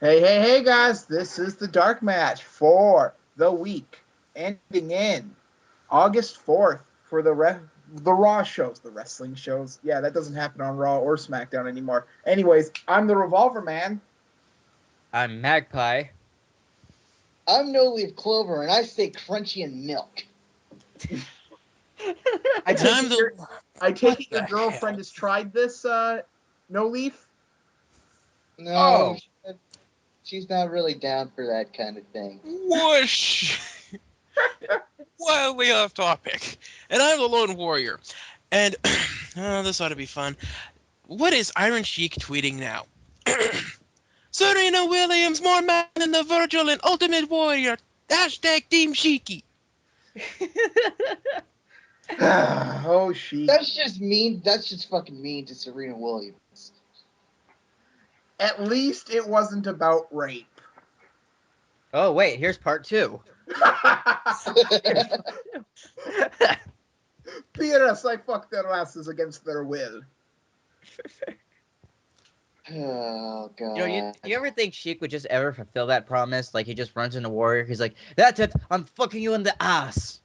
Hey, guys, this is the Dark Match for the week ending in August 4th for the Raw shows, the wrestling shows. Yeah, that doesn't happen on Raw or SmackDown anymore. Anyways, I'm the Revolver Man. I'm Magpie. I'm No Leaf Clover, and I stay crunchy in milk. I take it your girlfriend has tried this, No Leaf? No, she's not really down for that kind of thing. Whoosh! Wildly off topic. And I'm the Lone Warrior. And this ought to be fun. What is Iron Sheik tweeting now? Serena Williams, more man than the Virgil and Ultimate Warrior. Hashtag Team Sheiky. Oh, Sheik. That's just mean. That's just fucking mean to Serena Williams. At least it wasn't about rape. Oh, wait, here's part 2. P.S. I fuck their asses against their will. Oh, God. You ever think Sheik would just ever fulfill that promise? Like, he just runs into Warrior, he's like, that's it, I'm fucking you in the ass.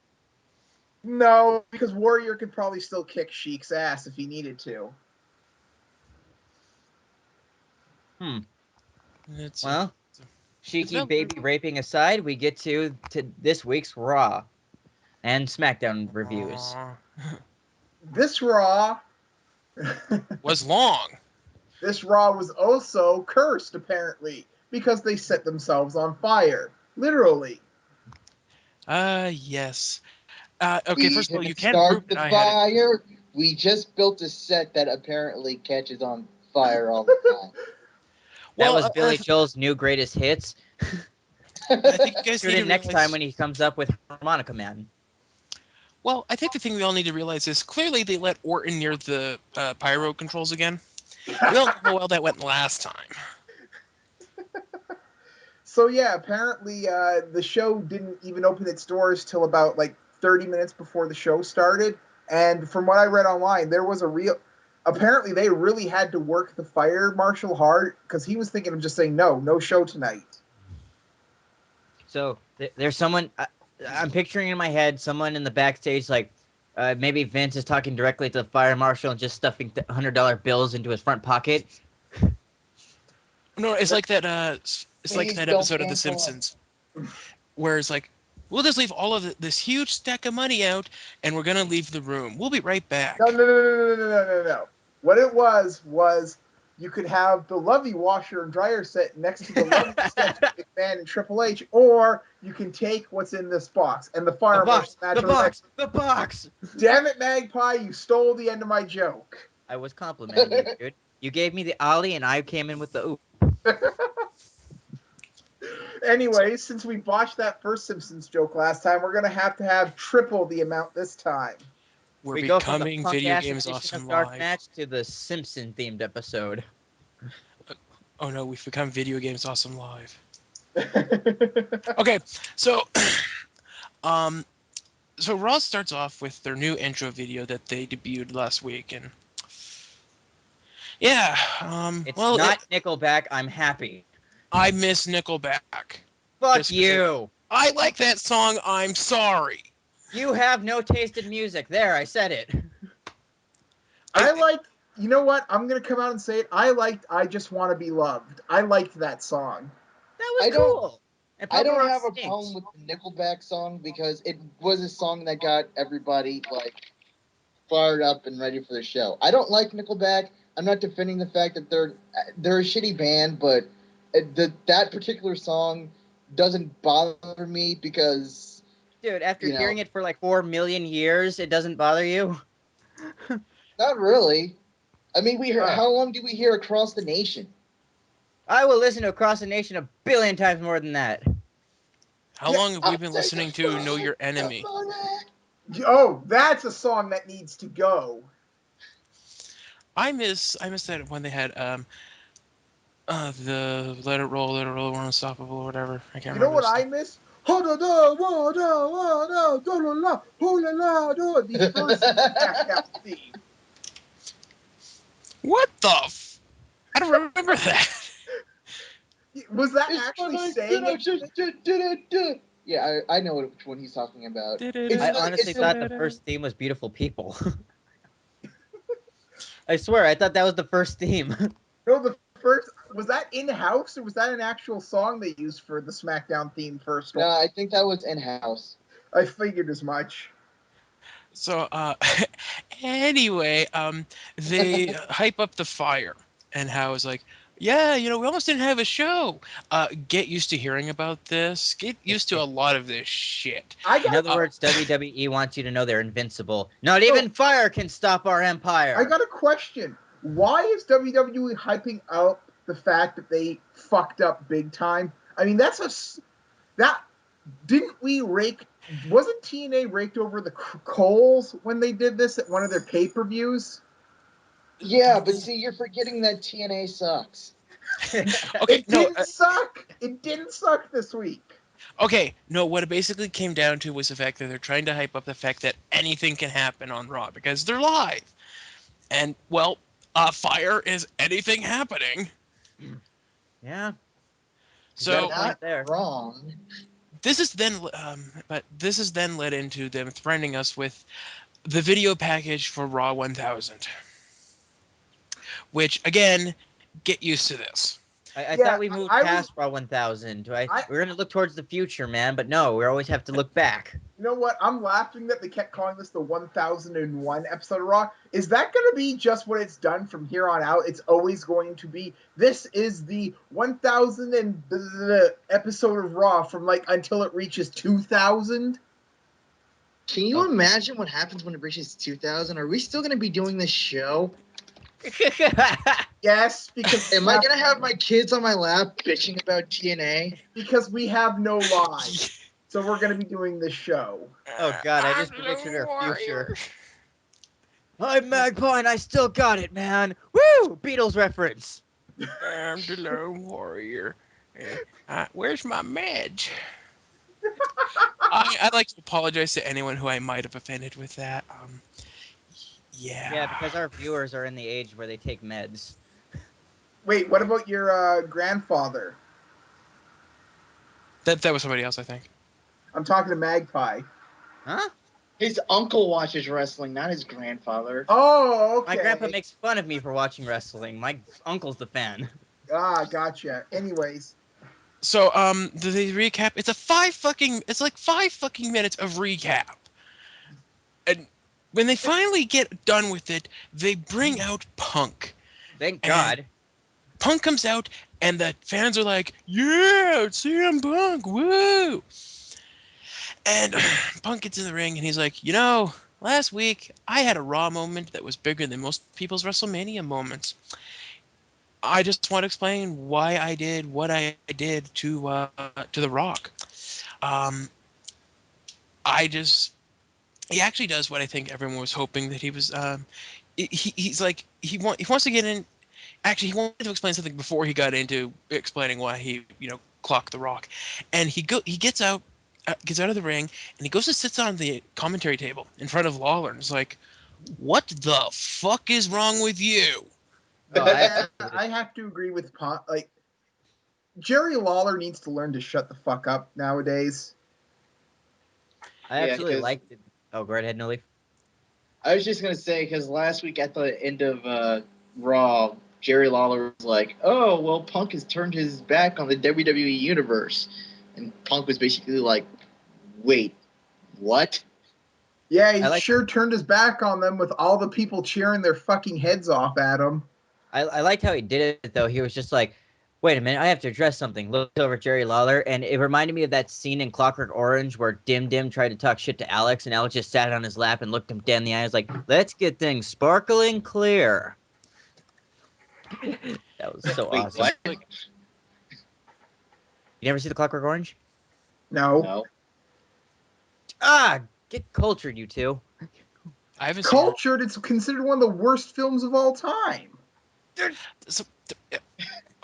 No, because Warrior could probably still kick Sheik's ass if he needed to. Well, Sheiky baby raping aside, we get to this week's Raw and SmackDown reviews. This Raw was long. This Raw was also cursed, apparently, because they set themselves on fire. Literally. Yes. Okay, first of all, you can't start prove the that I fire. We just built a set that apparently catches on fire all the time. That was Billy Joel's new greatest hits. I think you guys do it next time when he comes up with Harmonica Man. Well, I think the thing we all need to realize is clearly they let Orton near the pyro controls again. We all know how well that went last time. So yeah, apparently the show didn't even open its doors till about 30 minutes before the show started. And from what I read online, there was apparently they really had to work the fire marshal hard because he was thinking of just saying no show tonight. So there's someone, I'm picturing in my head someone in the backstage, maybe Vince is talking directly to the fire marshal and just stuffing $100 bills into his front pocket. No, it's like that. It's like that episode of The Simpsons, where it's like, we'll just leave all of this huge stack of money out, and we're gonna leave the room. We'll be right back. No. What it was you could have the Lovey washer and dryer set next to the Lovey set of McMahon and Triple H, or you can take what's in this box. And the fire marshal the box. Damn it, Magpie! You stole the end of my joke. I was complimenting you, dude. You gave me the ollie, and I came in with the oop. Anyway, since we botched that first Simpsons joke last time, we're going to have triple the amount this time. We go from the Video Games Awesome Dark Match to the Simpson-themed episode. Oh no, we've become Video Games Awesome Live. Okay, so so Raw starts off with their new intro video that they debuted last week, and yeah, it's not Nickelback. I'm happy. I miss Nickelback. Fuck you. I like that song. I'm sorry. You have no taste in music. There, I said it. You know what? I'm going to come out and say it. I Just Want to Be Loved. I liked that song. That was cool. I don't have a problem with the Nickelback song because it was a song that got everybody fired up and ready for the show. I don't like Nickelback. I'm not defending the fact that they're a shitty band, but that particular song doesn't bother me because... Dude, after hearing it for 4 million years, it doesn't bother you? Not really. I mean, how long did we hear Across the Nation? I will listen to Across the Nation 1 billion times more than that. How long have we been listening to Know Your Enemy? Oh, that's a song that needs to go. I miss that when they had the Let It Roll, We're Unstoppable, or whatever. I can't remember. You know what I miss? The first SmackDown theme. What the I don't remember that. Was that It's actually what I saying did, I just did. Yeah, I know which one he's talking about. I honestly thought the first theme was Beautiful People. I swear, I thought that was the first theme. No, the first was that in house or was that an actual song they used for the SmackDown theme first No, one? I think that was in house. I figured as much. So, anyway, they hype up the fire and how it's like, yeah, we almost didn't have a show. Get used to hearing about this. Get used to a lot of this shit. In other words, WWE wants you to know they're invincible. Not even fire can stop our empire. I got a question. Why is WWE hyping up the fact that they fucked up big time? I mean, didn't we rake? Wasn't TNA raked over the coals when they did this at one of their pay-per-views? Yeah, but see, you're forgetting that TNA sucks. Okay, It didn't suck. It didn't suck this week. Okay, no, what it basically came down to was the fact that they're trying to hype up the fact that anything can happen on Raw because they're live. And, well, fire is anything happening. Yeah. So, not wrong. this is then led into them threatening us with the video package for Raw 1000. Which, again, get used to this. I thought we moved past Raw 1000. We're going to look towards the future, man. But no, we always have to look back. You know what? I'm laughing that they kept calling this the 1001 episode of Raw. Is that going to be just what it's done from here on out? It's always going to be, this is the 1000 and episode of Raw from until it reaches 2000? Can you imagine what happens when it reaches 2000? Are we still going to be doing this show? Yes, because am I going to have my kids on my lap bitching about TNA? Because we have no lives. So we're going to be doing this show. Oh, God, I just pictured our future. I'm Magpie and I still got it, man. Woo! Beatles reference. I'm the Lone Warrior. Where's my meds? I'd like to apologize to anyone who I might have offended with that. Yeah. Yeah, because our viewers are in the age where they take meds. Wait, what about your grandfather? That was somebody else, I think. I'm talking to Magpie. Huh? His uncle watches wrestling, not his grandfather. Oh, okay. My grandpa makes fun of me for watching wrestling. My uncle's the fan. Ah, gotcha. Anyways. So, the recap, it's like 5 fucking minutes of recap. And when they finally get done with it, they bring out Punk. Thank God. Punk comes out, and the fans are like, yeah, it's CM Punk, woo! And Punk gets in the ring, and he's like, last week, I had a Raw moment that was bigger than most people's WrestleMania moments. I just want to explain why I did what I did to The Rock. He actually does what I think everyone was hoping that he was. He's like he wants to get in. Actually, he wanted to explain something before he got into explaining why he clocked The Rock, and he gets out of the ring and he goes and sits on the commentary table in front of Lawler and is like, "What the fuck is wrong with you?" Oh, I have to agree with Punk. Jerry Lawler needs to learn to shut the fuck up nowadays. I absolutely liked it. Oh, go right ahead, No Leaf. I was just going to say, because last week at the end of Raw, Jerry Lawler was like, oh, well, Punk has turned his back on the WWE Universe. And Punk was basically like, wait, what? Yeah, he sure turned his back on them with all the people cheering their fucking heads off at him. I liked how he did it, though. He was just like, wait a minute, I have to address something. Looked over at Jerry Lawler, and it reminded me of that scene in Clockwork Orange where Dim Dim tried to talk shit to Alex, and Alex just sat on his lap and looked him dead in the eyes like, let's get things sparkling clear. That was so awesome. What? You never see the Clockwork Orange? No. Ah, get cultured, you two. I haven't cultured. It's considered one of the worst films of all time.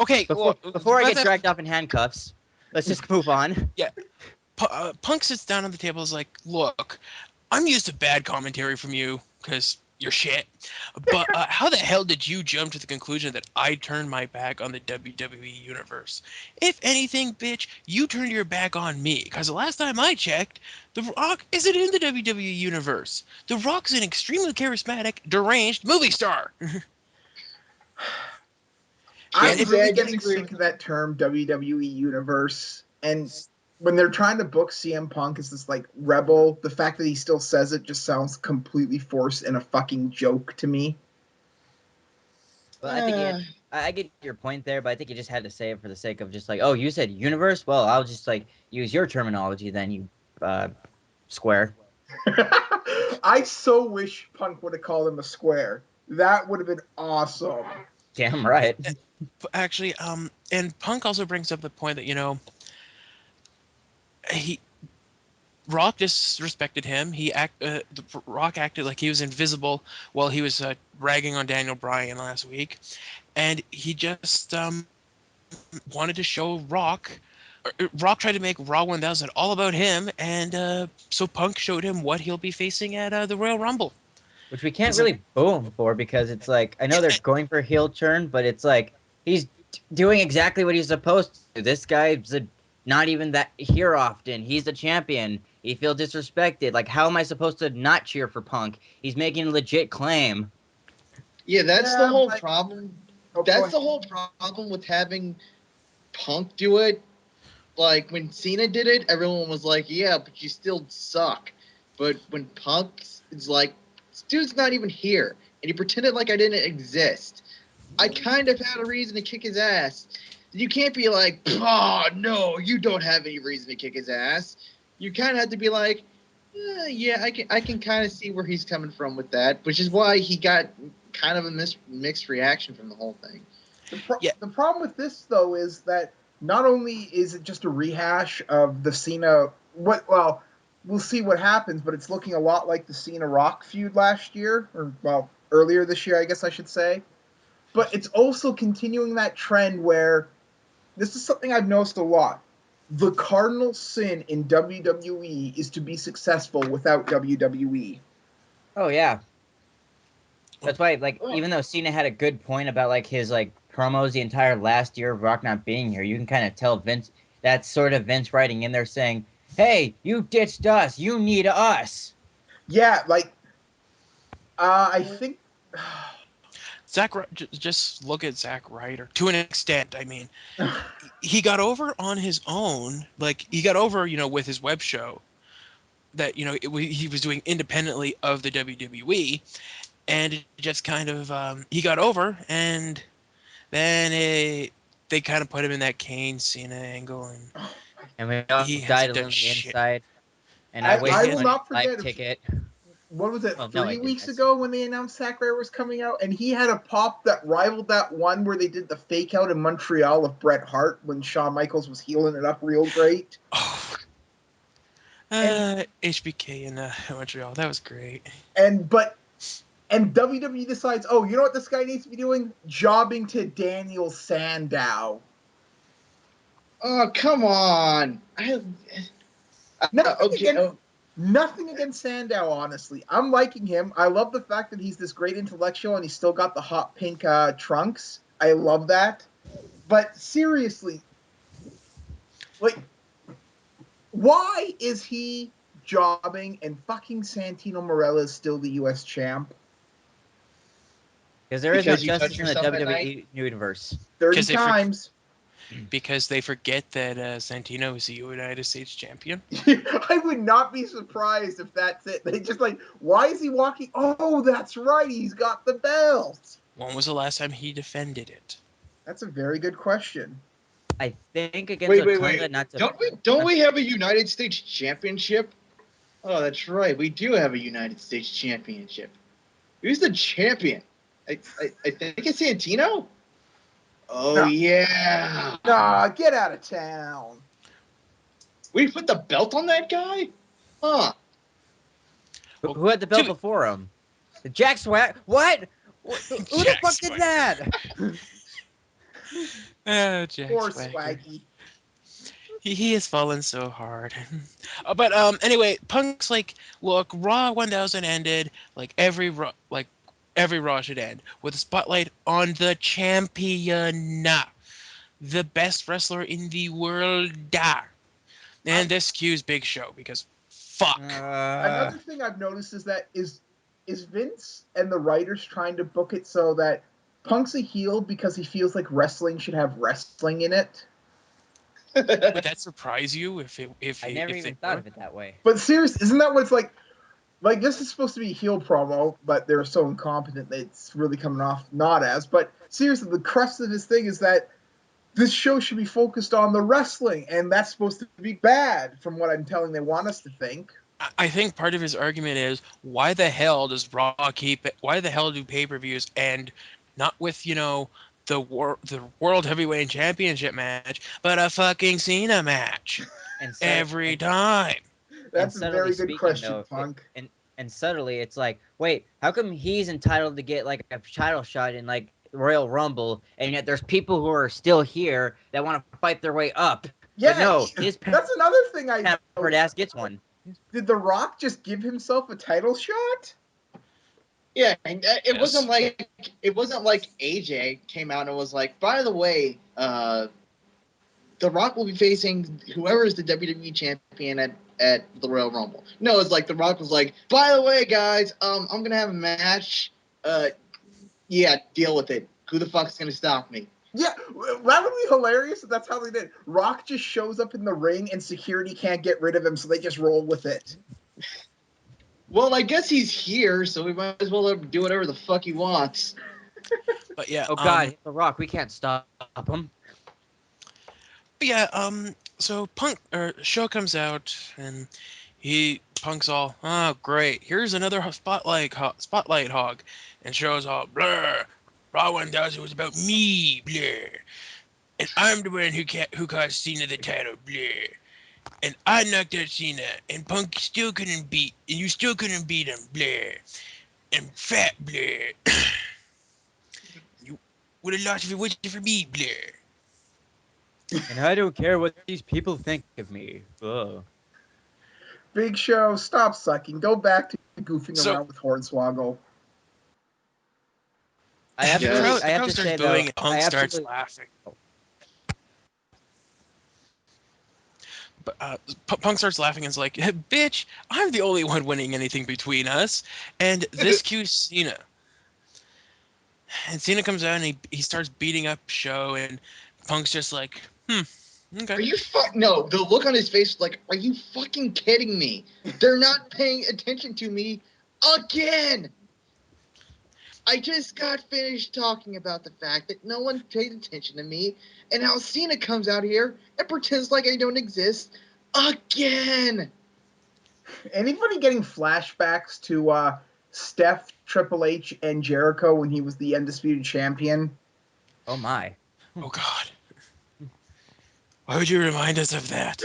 Okay. Before I get dragged off in handcuffs, let's just move on. Yeah. Punk sits down on the table and is like, look, I'm used to bad commentary from you because You're shit. But how the hell did you jump to the conclusion that I turned my back on the WWE universe? If anything, bitch, you turned your back on me. Because the last time I checked, The Rock isn't in the WWE universe. The Rock's an extremely charismatic, deranged movie star. I'm Can't say really I getting disagree sick with of that term WWE Universe. And when they're trying to book CM Punk as this like rebel, the fact that he still says it just sounds completely forced and a fucking joke to me. Well, I think I get your point there, but I think you just had to say it for the sake of just like, oh, you said universe. Well, I'll just like use your terminology then, you square. I so wish Punk would have called him a square. That would have been awesome. Damn right. But actually, and Punk also brings up the point that, he Rock disrespected him. The Rock acted like he was invisible while he was ragging on Daniel Bryan last week, and he just wanted to show Rock. Rock tried to make Raw 1000 all about him, and so Punk showed him what he'll be facing at the Royal Rumble. Which we can't It's like, really boo him for because it's like I know they're going for heel turn, but it's like he's doing exactly what he's supposed to. This guy's not even that here often. He's the champion. He feels disrespected. Like, how am I supposed to not cheer for Punk? He's making a legit claim. Yeah, that's the Yeah, whole but- problem. Oh, That's the whole problem with having Punk do it. Like when Cena did it, everyone was like, "Yeah, but you still suck." But when Punk is like, "This dude's not even here," and he pretended like I didn't exist, I kind of had a reason to kick his ass. You can't be like, "Oh no, you don't have any reason to kick his ass." You kind of have to be like, "Yeah, I can kind of see where he's coming from with that," which is why he got kind of a mixed reaction from the whole thing. Yeah. The problem with this though is that not only is it just a rehash of the Cena well, we'll see what happens, but it's looking a lot like the Cena Rock feud last year, or well, earlier this year, I guess I should say. But it's also continuing that trend where this is something I've noticed a lot. The cardinal sin in WWE is to be successful without WWE. Oh yeah. That's why, like, even though Cena had a good point about like his like promos the entire last year of Rock not being here, you can kind of tell Vince that's sort of Vince writing in there saying, "Hey, you ditched us. You need us." Yeah, like I think Just look at Zack Ryder to an extent. I mean, he got over on his own. Like he got over, with his web show that he was doing independently of the WWE, and it just kind of he got over, and then they kind of put him in that Kane Cena angle, and And we all he died hasn't a done little shit. inside. And I I wasted will money on not a live forget ticket. what was it, Well, no, I 3 didn't. weeks ago when they announced Zack Ryder was coming out, and he had a pop that rivaled that one where they did the fake out in Montreal of Bret Hart when Shawn Michaels was healing it up real great. Oh, HBK in Montreal, that was great. And WWE decides, oh, you know what this guy needs to be doing? Jobbing to Daniel Sandow. Oh, come on. Nothing Okay. against Nothing against Sandow, honestly. I'm liking him. I love the fact that he's this great intellectual and he's still got the hot pink trunks. I love that. But seriously, like, why is he jobbing and fucking Santino Marella is still the U.S. champ? Because there is no Because you touch justice in the yourself at WWE universe. 30 Because times. they forget that Santino is the United States champion. I would not be surprised if that's it. They just like, why is he walking? Oh, that's right. He's got the belt. When was the last time he defended it? That's a very good question. I think against Otunga, not to. Don't we have a United States Championship? Oh, that's right. We do have a United States Championship. Who's the champion? I think it's Santino. Oh No. yeah. Nah, get out of town. We put the belt on that guy? Huh. Who had the belt before him? Jack Swag. What? Who the Jack fuck did Swagger. that? Jack Poor Swagger. Swaggy. He has fallen so hard. But anyway, Punk's like, look, Raw 1000 ended every Raw should end with a spotlight on the champion, the best wrestler in the world. And this cues Big Show because fuck. Another thing I've noticed is that is Vince and the writers trying to book it so that Punk's a heel because he feels like wrestling should have wrestling in it. Would that surprise you if I never they even thought were? of it that way. But seriously, isn't that what it's like? Like, this is supposed to be a heel promo, but they're so incompetent that it's really coming off not as. But seriously, the crux of this thing is that this show should be focused on the wrestling, and that's supposed to be bad, from what I'm telling they want us to think. I think part of his argument is why the hell does Raw keep it? Why the hell do pay-per-views end not with the World Heavyweight Championship match, but a fucking Cena match And every time? That's a subtly very good speaking, question, though, Punk. and subtly, it's like, wait, how come he's entitled to get like a title shot in like Royal Rumble, and yet there's people who are still here that want to fight their way up? Yeah, But no, his that's another thing I pampered ass gets one. Did The Rock just give himself a title shot? Yeah, and it Yes. wasn't like AJ came out and was like, by the way, The Rock will be facing whoever is the WWE champion at the Royal Rumble. No, it's like The Rock was like, by the way, guys, I'm gonna have a match. Yeah, deal with it. Who the fuck's gonna stop me? Yeah, that would be hilarious if that's how they did. Rock just shows up in the ring and security can't get rid of him, so they just roll with it. Well, I guess he's here, so we might as well let him do whatever the fuck he wants. But yeah, Oh God, The Rock, we can't stop him. but yeah, so Show comes out and Punk's all, oh great, here's another spotlight hog, and Show's all blur. Raw 1000 was about me, blur, and I'm the one who caused Cena the title, blur, and I knocked out Cena, and Punk still couldn't beat, and you still couldn't beat him, blur, and fat, blur. You would have lost if it wasn't for me, blur. And I don't care what these people think of me. Ugh. Big Show, stop sucking. Go back to goofing So- around with Hornswoggle. I have Yeah. to, The The I have crowd to starts say booing though, and Punk I starts absolutely, laughing. But Punk starts laughing and is like, "Bitch, I'm the only one winning anything between us." And this cues Cena. And Cena comes out and he starts beating up Show, and Punk's just like, Are okay. you No, the look on his face was like, are you fucking kidding me? They're not paying attention to me again. I just got finished talking about the fact that no one paid attention to me, and how Cena comes out here and pretends like I don't exist again. Anybody getting flashbacks to Steph, Triple H, and Jericho when he was the undisputed champion? oh my. Oh God. Why would you remind us of that?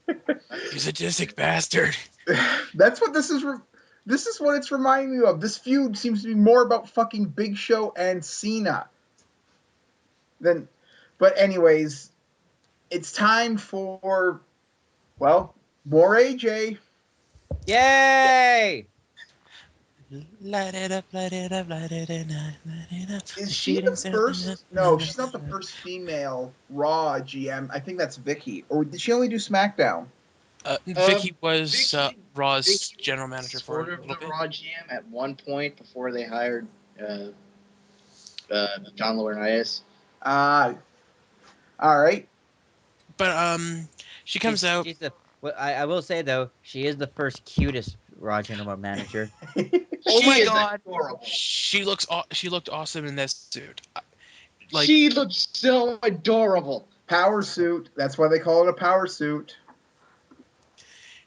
You sadistic bastard. That's what this is. This is what it's reminding me of. This feud seems to be more about fucking Big Show and Cena than. But anyways, it's time for, well, more AJ. Yay! Light it up, light it up, light it up, light it up. Is The she shooting the star- first? No, she's not the first female Raw GM. I think that's Vicky. Or did she only do SmackDown? Vicky was Raw's Vicky general manager for sort a of little the bit. Raw GM at one point before they hired John Laurinaitis. All right. But she comes out. She's the. Well, I will say though, she is the first cutest Raw general manager. Oh She my is God, adorable. she looked awesome in this suit. Like, She looks so adorable. Power suit. That's why they call it a power suit.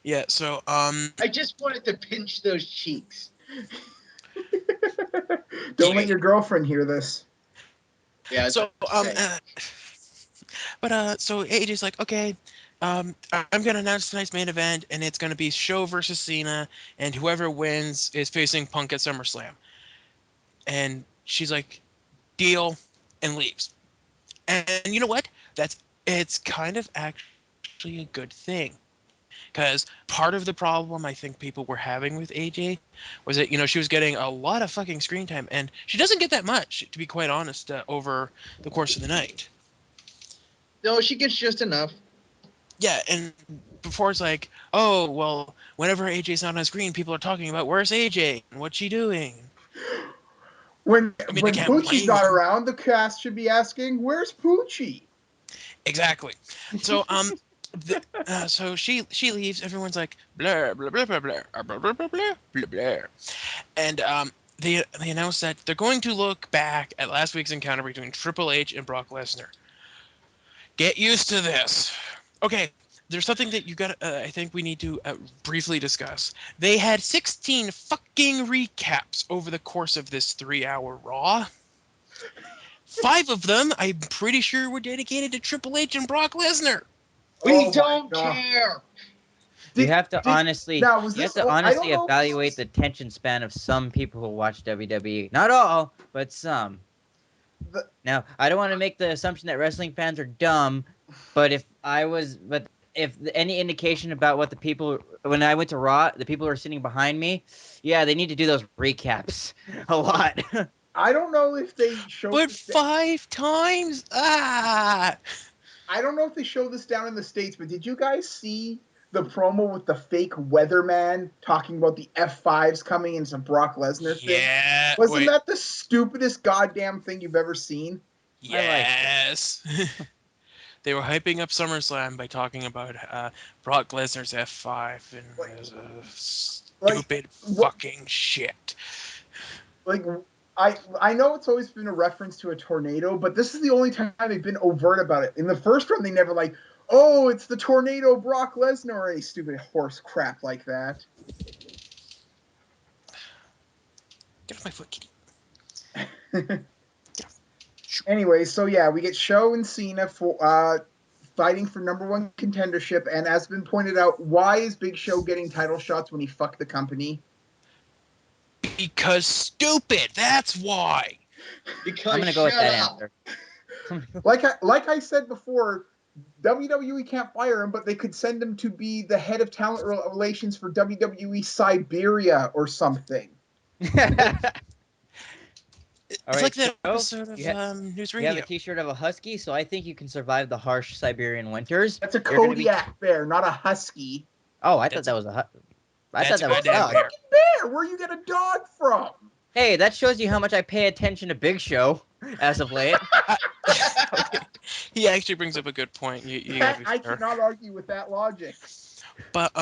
yeah. So I just wanted to pinch those cheeks. Don't let your girlfriend hear this. Yeah. so okay. so AJ's like, okay, I'm gonna announce tonight's main event, and it's gonna be Show versus Cena, and whoever wins is facing Punk at SummerSlam. And she's like, deal, and leaves. And you know what? That's it's kind of actually a good thing. Because part of the problem I think people were having with AJ was that, she was getting a lot of fucking screen time, and she doesn't get that much, to be quite honest, over the course of the night. No, she gets just enough. Yeah, and before it's like, oh, well, whenever AJ's not on screen, people are talking about, where's AJ? And what's she doing? When I mean, they when can't Poochie's blame not them. around, the cast should be asking, "Where's Poochie?" Exactly. So, so she leaves. Everyone's like, blah, blah, blah, blah, blah, blah, blah, blah, blah, blah, blah. And they announced that they're going to look back at last week's encounter between Triple H and Brock Lesnar. Get used to this. Okay, there's something that you got. I think we need to briefly discuss. They had 16 fucking recaps over the course of this 3-hour Raw. 5 of them, I'm pretty sure, were dedicated to Triple H and Brock Lesnar. We Oh my don't God. care. You have to honestly I don't know if this evaluate was- the attention span of some people who watch WWE. Not all, but some. Now, I don't want to make the assumption that wrestling fans are dumb, but if any indication about what the people when I went to Raw, the people who are sitting behind me, yeah, they need to do those recaps a lot. I don't know if they showed But this 5 times? Ah! I don't know if they show this down in the States, but did you guys see the promo with the fake weatherman talking about the F5s coming in some Brock Lesnar thing? Yeah. Wasn't Wait. that the stupidest goddamn thing you've ever seen? I liked it. Yes. They were hyping up SummerSlam by talking about Brock Lesnar's F5 and Like- it was like, stupid what- fucking shit. Like, I know it's always been a reference to a tornado, but this is the only time they've been overt about it. In the first one, they never like, oh, it's the tornado Brock Lesnar or any stupid horse crap like that. Get off my foot, kitty. Anyway, so yeah, we get Show and Cena for fighting for #1 contendership, and as been pointed out, why is Big Show getting title shots when he fucked the company? Because stupid. That's why. Because I'm gonna go with that up. answer. Like I said before, WWE can't fire him, but they could send him to be the head of talent relations for WWE Siberia or something. It's like that Joe, episode of News you have a Radio. T-shirt of a husky, so I think you can survive the harsh Siberian winters. That's a You're gonna be- Kodiak bear, not a husky. Oh, I thought That's that was I that's thought a that was a goddamn dog. bear. Fucking bear, where you get a dog from? Hey, that shows you how much I pay attention to Big Show as of late. Okay. He actually brings up a good point. You gotta be I fair. cannot argue with that logic. But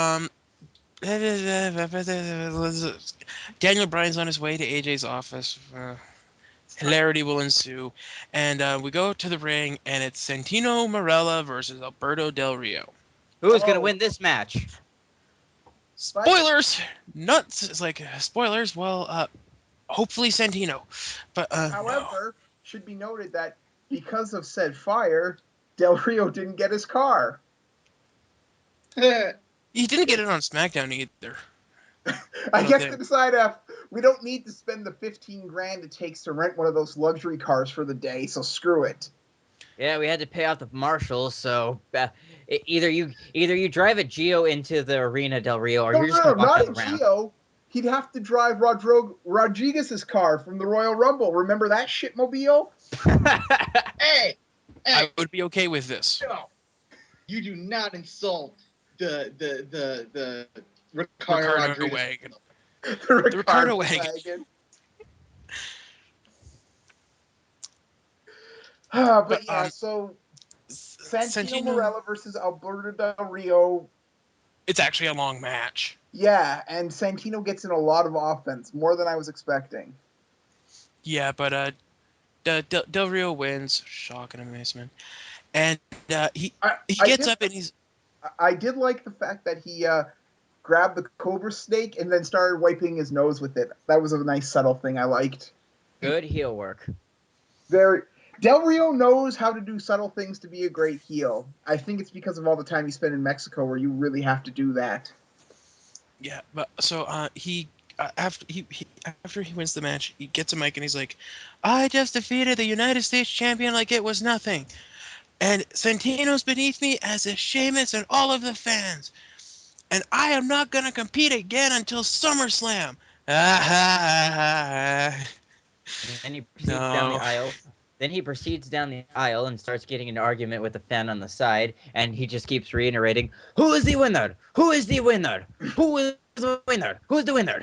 Daniel Bryan's on his way to AJ's office. Hilarity will ensue, and we go to the ring, and it's Santino Marella versus Alberto Del Rio. Who's gonna Oh. win this match? Spoilers, nuts. It's like spoilers. Well, hopefully Santino, but no. However, should be noted that because of said fire, Del Rio didn't get his car. He didn't get it on SmackDown either. I don't guess think. they decided we don't need to spend the 15 grand it takes to rent one of those luxury cars for the day, so screw it. Yeah, we had to pay off the marshals, so either you drive a Geo into the arena, Del Rio, or No, you're just gonna walk not down a the ramp. Geo. He'd have to drive Rodriguez's car from the Royal Rumble. Remember that shitmobile? Hey, I would be okay with this. no, you do not insult the Ricardo Rodriguez. Wagon. The Ricardo wagon. But yeah, so Santino. Santino Marella versus Alberto Del Rio. It's actually a long match. Yeah, and Santino gets in a lot of offense, more than I was expecting. Yeah, but Del Rio wins. Shock and amazement. And he gets up and he's. I did like the fact that he grabbed the cobra snake and then started wiping his nose with it. That was a nice subtle thing I liked. Good heel work. Del Rio knows how to do subtle things to be a great heel. I think it's because of all the time he spent in Mexico where you really have to do that. Yeah, but so after he wins the match, he gets a mic and he's like, "I just defeated the United States champion like it was nothing." And Santino's beneath me as is Sheamus and all of the fans. And I am not going to compete again until SummerSlam. And then he proceeds down the No. aisle. Then he proceeds down the aisle and starts getting an argument with a fan on the side, and he just keeps reiterating, "Who is the winner? Who is the winner? Who is the winner? Who's the winner?"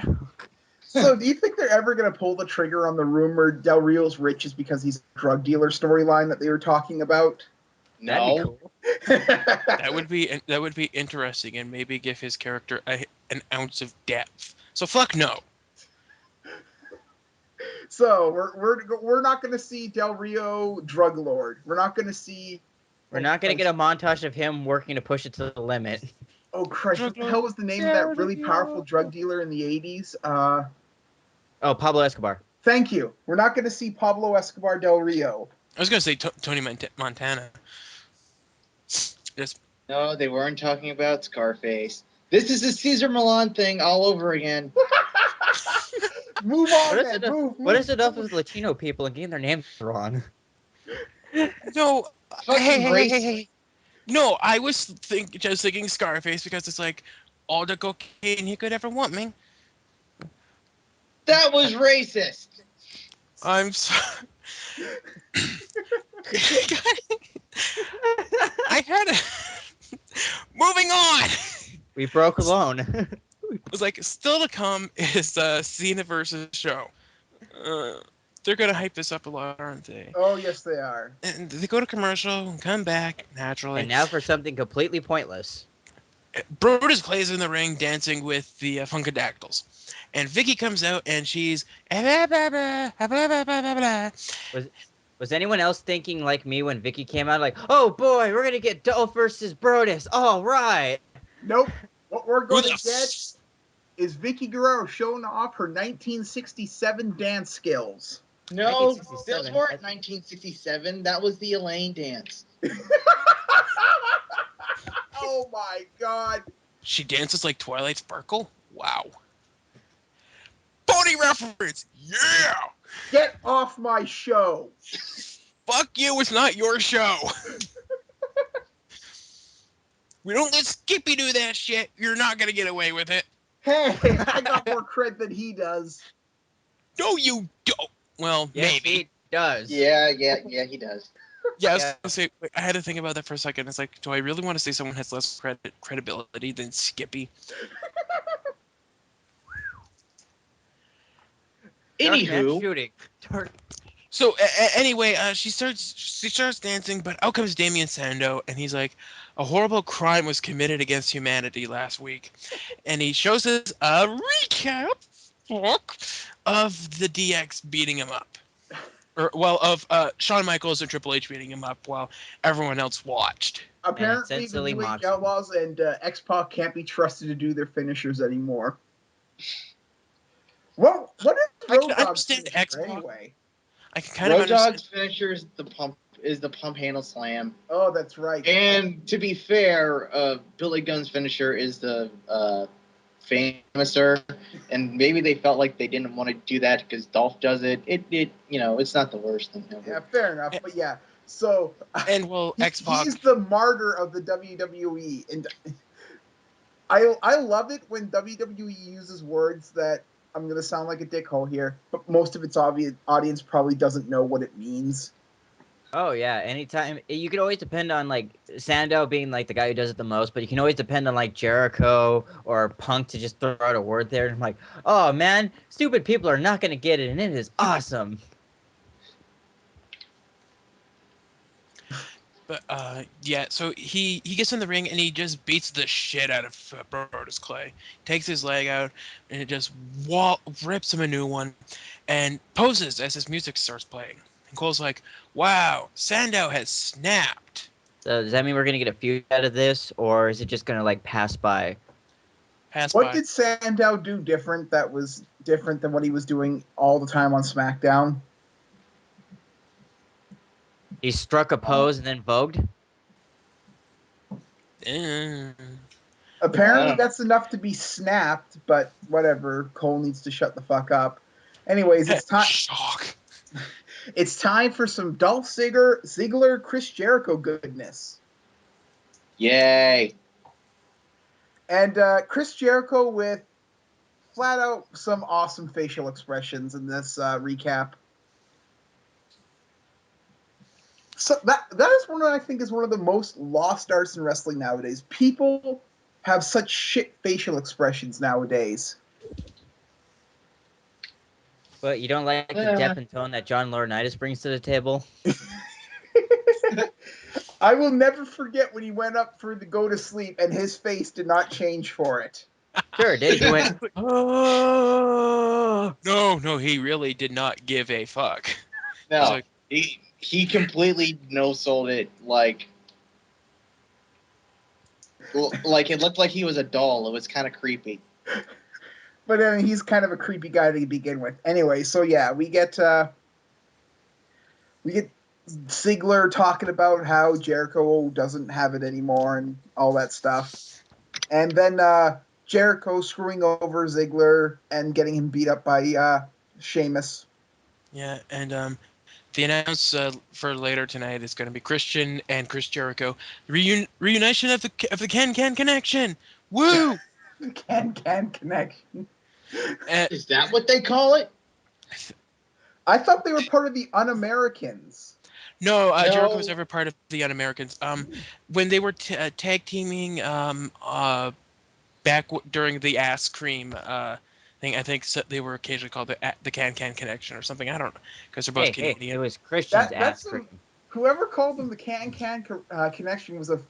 So, do you think they're ever going to pull the trigger on the rumor Del Rio's rich is because he's a drug dealer storyline that they were talking about? That'd be No. cool. That would be interesting and maybe give his character an ounce of depth. So fuck no. So we're not going to see Del Rio drug lord. We're not going to see. We're not gonna get a montage of him working to push it to the limit. Oh Christ! What the hell was the name of that really powerful drug dealer in the '80s? Oh, Pablo Escobar. Thank you. We're not going to see Pablo Escobar Del Rio. I was gonna say Tony Montana. Just No, they weren't talking about Scarface. This is a Caesar Milan thing all over again. Move on, What is man. it? Move. What is it up with Latino people and getting their names wrong? no. Fucking Hey. No, I was just thinking Scarface because it's like all the cocaine he could ever want, man. That was racist. I'm sorry. I had a. Moving on. We broke alone. It's like still to come is Cena versus Show. They're gonna hype this up a lot, aren't they? Oh yes, they are. And they go to commercial and come back naturally. And now for something completely pointless. Brutus Clay's in the ring dancing with the Funkadactyls. And Vicky comes out and she's Was anyone else thinking like me when Vicky came out? Like, oh boy, we're gonna get Dolph versus Brodus. All right. Nope. What we're Who going the to get is Vicky Guerrero showing off her 1967 dance skills. No, 1967. those weren't 1967. That was the Elaine dance. Oh my God. She dances like Twilight Sparkle? Wow. Pony reference! Yeah! Get off my show. Fuck you, it's not your show. We don't let Skippy do that shit. You're not gonna get away with it. Hey, I got more cred than he does. No, you don't. Well, Yes, maybe. he does. Yeah, he does. Yeah, I was Yeah. gonna say, I had to think about that for a second. It's like, do I really want to say someone has less credibility than Skippy? DarkMatch Anywho, shooting. So anyway, she starts dancing, but out comes Damien Sandow, and he's like, a horrible crime was committed against humanity last week, and he shows us a recap of the DX beating him up, of Shawn Michaels and Triple H beating him up while everyone else watched. Apparently, the essentially New Age Moxley. Outlaws and X-Pac can't be trusted to do their finishers anymore. Well, what I is can Road Dogg's understand finisher X-Pac. anyway? I can kind of Road understand. Dogg's finisher is the pump handle slam. Oh, that's right. And to be fair, Billy Gunn's finisher is the famouser, and maybe they felt like they didn't want to do that because Dolph does it. It it's not the worst thing ever. Yeah, fair enough. But yeah, so And well, X-Pac. he's the martyr of the WWE, and I love it when WWE uses words that I'm gonna sound like a dickhole here, but most of its audience probably doesn't know what it means. Oh yeah, anytime you can always depend on like Sandow being like the guy who does it the most, but you can always depend on like Jericho or Punk to just throw out a word there. And I'm like, oh man, stupid people are not gonna get it, and it is awesome. But yeah, so he gets in the ring and he just beats the shit out of Brodus Clay. Takes his leg out and it just rips him a new one, and poses as his music starts playing. And Cole's like, "Wow, Sandow has snapped." So does that mean we're gonna get a feud out of this, or is it just gonna like pass by? Pass What by. did Sandow do different that was different than what he was doing all the time on SmackDown? He struck a pose and then vogued. Apparently, Wow. that's enough to be snapped, but whatever. Cole needs to shut the fuck up. Anyways, it's time. Shock. It's time for some Dolph Ziggler, Chris Jericho goodness. Yay. And Chris Jericho with flat out some awesome facial expressions in this recap. So that is one that I think is one of the most lost arts in wrestling nowadays. People have such shit facial expressions nowadays. But you don't like the depth and tone that John Laurinaitis brings to the table? I will never forget when he went up for the go to sleep and his face did not change for it. Sure, did he went? Oh! No, he really did not give a fuck. No, like, he completely no-sold it. Like it looked like he was a doll. It was kind of creepy. But I mean, he's kind of a creepy guy to begin with. Anyway, so yeah, we get Ziggler talking about how Jericho doesn't have it anymore and all that stuff. And then Jericho screwing over Ziggler and getting him beat up by Sheamus. Yeah, and the announce for later tonight is going to be Christian and Chris Jericho reunition of the Can Connection. Woo! Can connection. Is that what they call it? I thought they were part of the Un-Americans. No, No. Jericho was never part of the Un-Americans. When they were tag teaming back during the Ass Cream thing, I think they were occasionally called the Can Connection or something. I don't know, because they're both Canadian. Hey, it was Christian's ass That's cream. whoever called them the Can Connection was a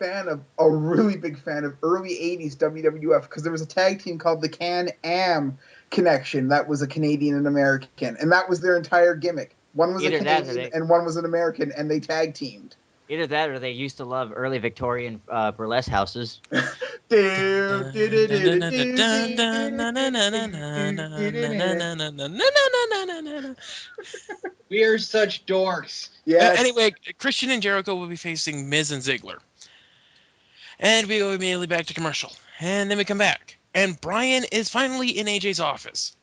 really big fan of early 80s WWF, because there was a tag team called the Can-Am Connection that was a Canadian and American, and that was their entire gimmick. One was Either a Canadian and one was an American, and they tag teamed. Either that or they used to love early Victorian burlesque houses. We are such dorks. Yes. Anyway, Christian and Jericho will be facing Miz and Ziggler. And we go immediately back to commercial. And then we come back. And Brian is finally in AJ's office.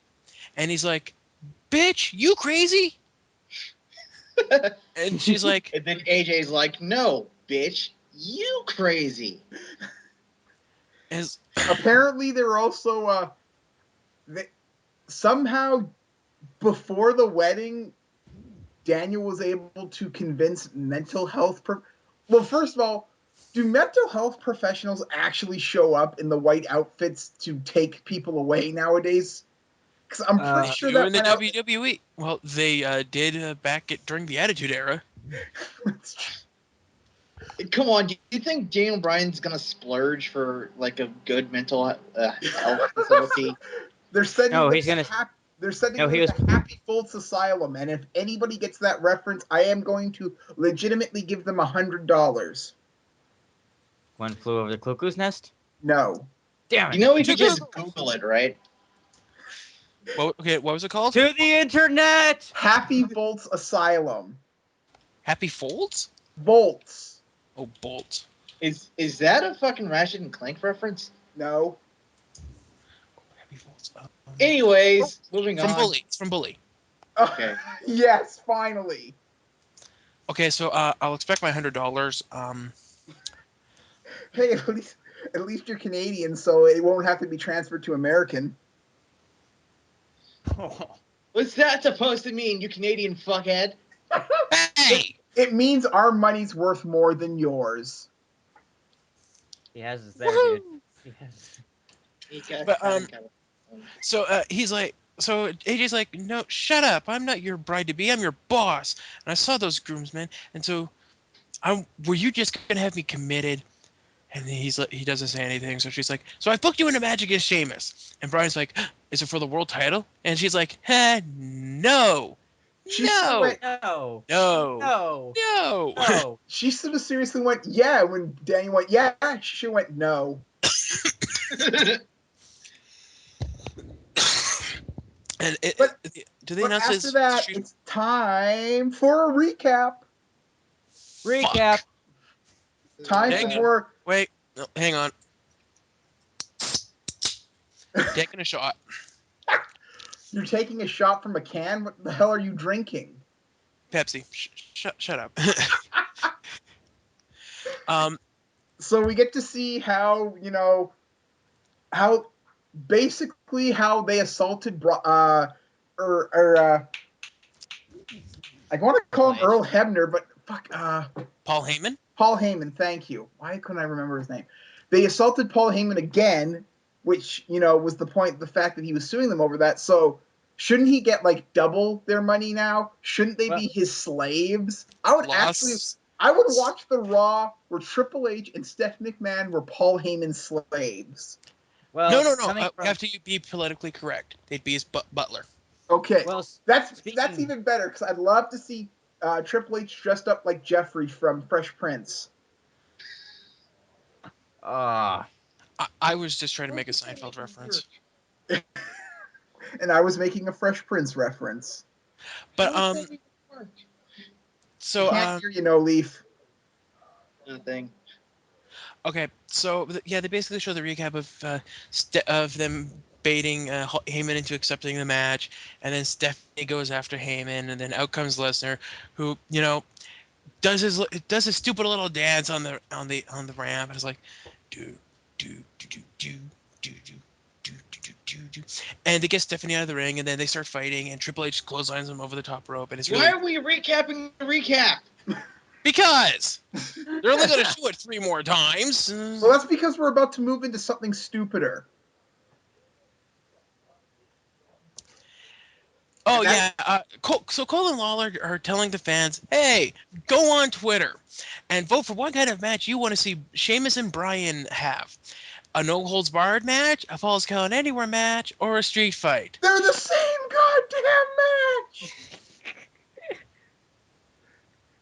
And he's like, "Bitch, you crazy?" And she's like... And then AJ's like, "No, bitch, you crazy." Apparently, they were also somehow before the wedding, Daniel was able to convince mental health. Well, first of all, do mental health professionals actually show up in the white outfits to take people away nowadays? Because I'm pretty sure that in the WWE. Well, they did during the Attitude Era. Come on, do you think Daniel Bryan's gonna splurge for like a good mental health facility? They're sending No, him he's gonna. They're sending him to Happy Foltz Asylum, and if anybody gets that reference, I am going to legitimately give them $100. One Flew Over the Cuckoo's Nest? No. Damn it. You know we could just Google it, right? Well, okay, what was it called? To the internet! Happy Foltz Asylum. Happy Folds? Volts. Oh, Bolt. Is that a fucking Ratchet and Clank reference? No. Happy Folds. Anyways, moving from on. Bully. It's from Bully. Okay. Yes, finally. Okay, so I'll expect my $100. Hey, at least you're Canadian, so it won't have to be transferred to American. What's that supposed to mean, you Canadian fuckhead? Hey! It means our money's worth more than yours. He has us there, dude. But so he's like, so AJ's like, "No, shut up! I'm not your bride to be. I'm your boss." And I saw those groomsmen, and so were you just gonna have me committed? And he's like, he doesn't say anything. So she's like, "So I booked you in a match against Sheamus." And Brian's like, "Is it for the world title?" And she's like, "No, no, No. no, No. no." No. She sort of seriously went, yeah, when Daniel went, yeah, she went, no. And do they But announce after this? that, it's time for a recap. Recap. Time for more. Wait, no, hang on. Taking a shot. You're taking a shot from a can? What the hell are you drinking? Pepsi. Shut up. um, So we get to see how, how basically how they assaulted I want to call him Earl Hebner, but fuck Paul Heyman. Paul Heyman, thank you. Why couldn't I remember his name? They assaulted Paul Heyman again, which, was the point, the fact that he was suing them over that. So shouldn't he get like double their money now? Shouldn't they be his slaves? I would watch the Raw where Triple H and Stephanie McMahon were Paul Heyman's slaves. Well, no. We have to be politically correct. They'd be his butler. Okay, well, that's even better because I'd love to see Triple H dressed up like Jeffrey from Fresh Prince. I was just trying to make a Seinfeld reference. And I was making a Fresh Prince reference. But so can't hear you, Leaf. Nothing. Okay, so yeah, they basically show the recap of them baiting Heyman into accepting the match, and then Stephanie goes after Heyman, and then out comes Lesnar, who does his stupid little dance on the ramp, and it's like do do do do do do do. And they get Stephanie out of the ring, and then they start fighting, and Triple H clotheslines him over the top rope, and it's why are we recapping the recap? Because they're only going to show it 3 more times. Well, that's because we're about to move into something stupider. Oh, yeah. So Cole and Lawler are telling the fans, hey, go on Twitter and vote for what kind of match you want to see Sheamus and Bryan have. A no-holds-barred match, a Falls Count Anywhere match, or a street fight. They're the same goddamn match!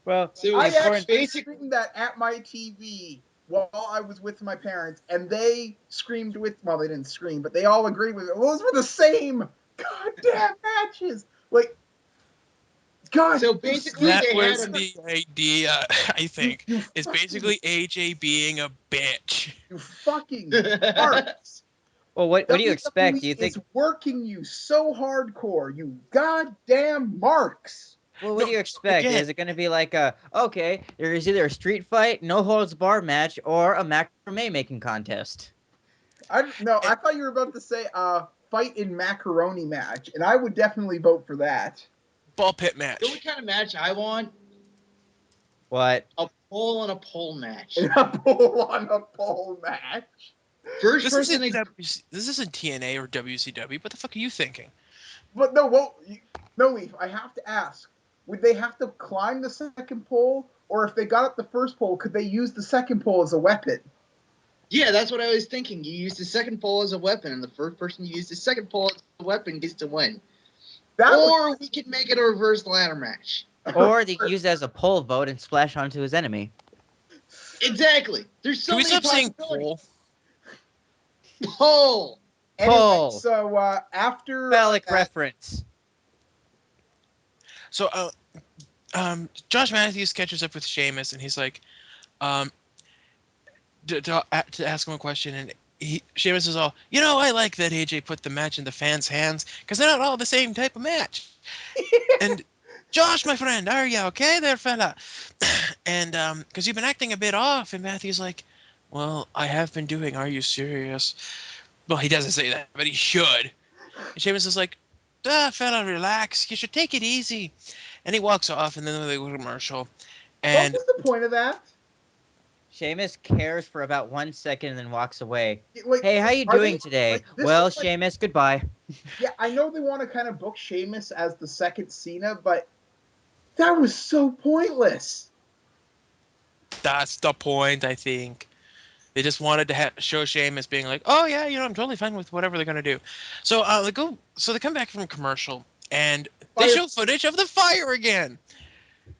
Well, so I actually screamed that at my TV while I was with my parents, and they screamed with, well, they didn't scream, but they all agreed with it. Those were the same goddamn matches. Like, God. So basically, that was the idea, I think. It's basically AJ being a bitch. You fucking marks. Well, what do you expect? Do you think it's working you so hardcore, you goddamn marks? Well, what do you expect? Is it going to be like okay, there's either a street fight, no holds bar match, or a macrame making contest? I thought you were about to say fight in macaroni match, and I would definitely vote for that. Ball pit match. You know what kind of match I want? What? A pole on a pole match. A pole on a pole match. First this person. This isn't TNA or WCW. What the fuck are you thinking? But no, Leaf. I have to ask: would they have to climb the second pole, or if they got up the first pole, could they use the second pole as a weapon? Yeah, that's what I was thinking. You use the second pole as a weapon, and the first person to use the second pole as a weapon gets to win. We could make it a reverse ladder match. Or they use it as a pole vote and splash onto his enemy. Exactly. There's so Can we many stop saying possibilities. pole? Anyway, so after phallic reference. So Josh Matthews catches up with Sheamus, and he's like, to ask him a question, and Sheamus is all, I like that AJ put the match in the fans' hands because they're not all the same type of match. And Josh, my friend, are you okay there, fella? And because you've been acting a bit off, and Matthews like, well, I have been doing. Are you serious? Well, he doesn't say that, but he should. And Sheamus is like, fella, relax. You should take it easy. And he walks off, and then they go to commercial. And what was the point of that? Sheamus cares for about 1 second and then walks away. Hey, how you doing today? Well, Sheamus, goodbye. Yeah, I know they want to kind of book Sheamus as the second Cena, but that was so pointless. That's the point, I think. They just wanted to show Sheamus being like, oh, yeah, I'm totally fine with whatever they're going to do. So they come back from commercial, and they show footage of the fire again.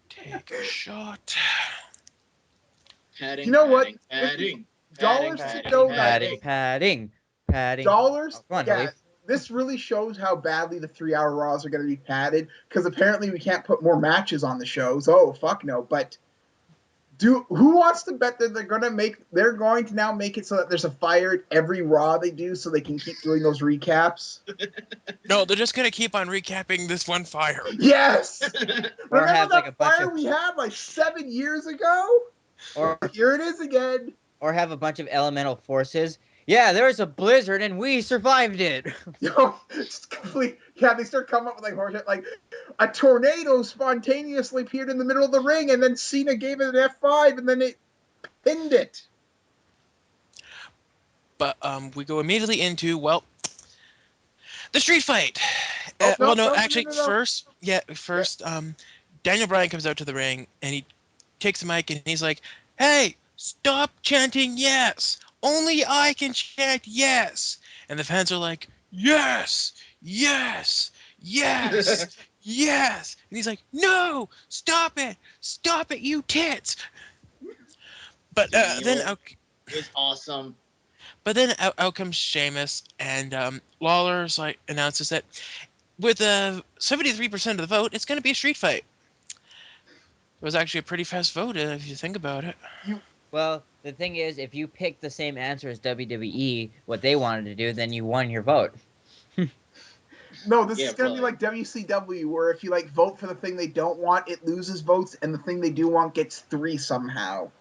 Take a shot. Padding, you know what? Padding. Dollars to donut. Padding. Dollars. This really shows how badly the 3-hour Raws are going to be padded, because apparently we can't put more matches on the shows. Oh, fuck no. But Who wants to bet that they're going to now make it so that there's a fire at every Raw they do so they can keep doing those recaps? No, they're just gonna keep on recapping this one fire. Yes. Or Remember have, that like, a bunch fire of- we had like 7 years ago? Or Here it is again. or have a bunch of elemental forces. Yeah, there was a blizzard and we survived it. Just complete. Yeah, they start coming up with like horseshit, like a tornado spontaneously appeared in the middle of the ring, and then Cena gave it an F5, and then it pinned it. But we go immediately into the street fight. No. First, Daniel Bryan comes out to the ring and he takes the mic and he's like, "Hey, stop chanting yes. Only I can chant yes." And the fans are like, "Yes, yes, yes, yes." And he's like, "No, stop it, you tits." But then out, It was awesome. but then out comes Sheamus and Lawler's like announces that with 73% of the vote, it's going to be a street fight. It was actually a pretty fast vote if you think about it. Well, the thing is, if you pick the same answer as WWE, what they wanted to do, then you won your vote. No, this Yeah, is gonna be like WCW, where if you like vote for the thing they don't want, it loses votes, and the thing they do want gets 3 somehow.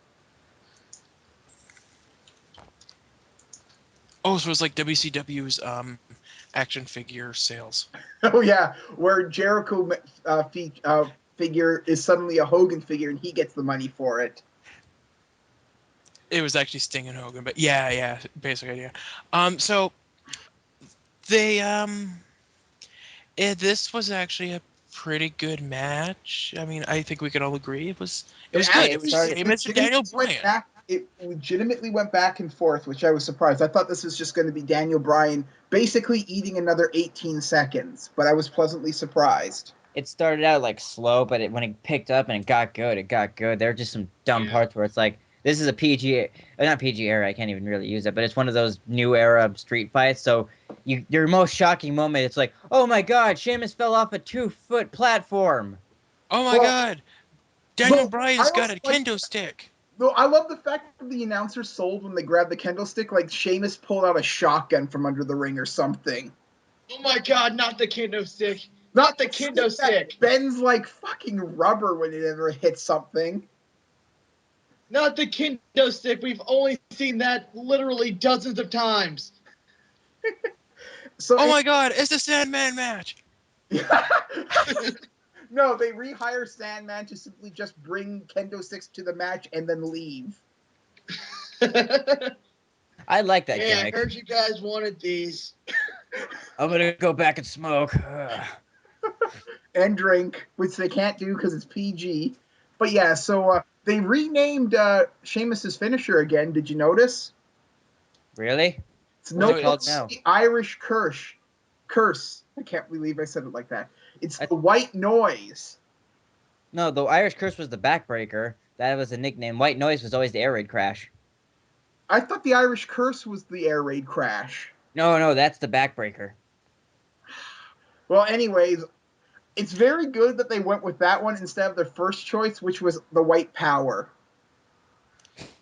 Oh, so it was like WCW's action figure sales. Oh yeah, where Jericho figure is suddenly a Hogan figure, and he gets the money for it. It was actually Sting and Hogan, but yeah, basic idea. So they this was actually a pretty good match. I mean, I think we can all agree it was good. It was Sheamus and Daniel Bryan. It legitimately went back and forth, which I was surprised. I thought this was just going to be Daniel Bryan basically eating another 18 seconds, but I was pleasantly surprised. It started out like slow, but when it picked up and it got good, it got good. There were just some dumb parts where it's like, this is a PG, not PG era. I can't even really use it, but it's one of those new era street fights. So your most shocking moment, it's like, oh my God, Sheamus fell off a 2-foot platform. Oh my God, Daniel Bryan's got a kendo stick. No, I love the fact that the announcer sold when they grabbed the kendo stick, like Sheamus pulled out a shotgun from under the ring or something. Oh my God, not the kendo stick. Not the kendo stick. Bends like fucking rubber when it ever hits something. Not the kendo stick. We've only seen that literally dozens of times. Oh my God, it's the Sandman match. No, they rehire Sandman to simply just bring kendo sticks to the match and then leave. I like that Yeah, gimmick. I heard you guys wanted these. I'm gonna go back and smoke. And drink, which they can't do because it's PG. But yeah, so they renamed Sheamus's finisher again. Did you notice? Really? It's What's no it called now? the Irish curse. I can't believe I said it like that. It's the white noise. No, the Irish Curse was the backbreaker. That was the nickname. White Noise was always the air raid crash. I thought the Irish curse was the air raid crash. No, that's the backbreaker. Well, anyways, it's very good that they went with that one instead of their first choice, which was the white power.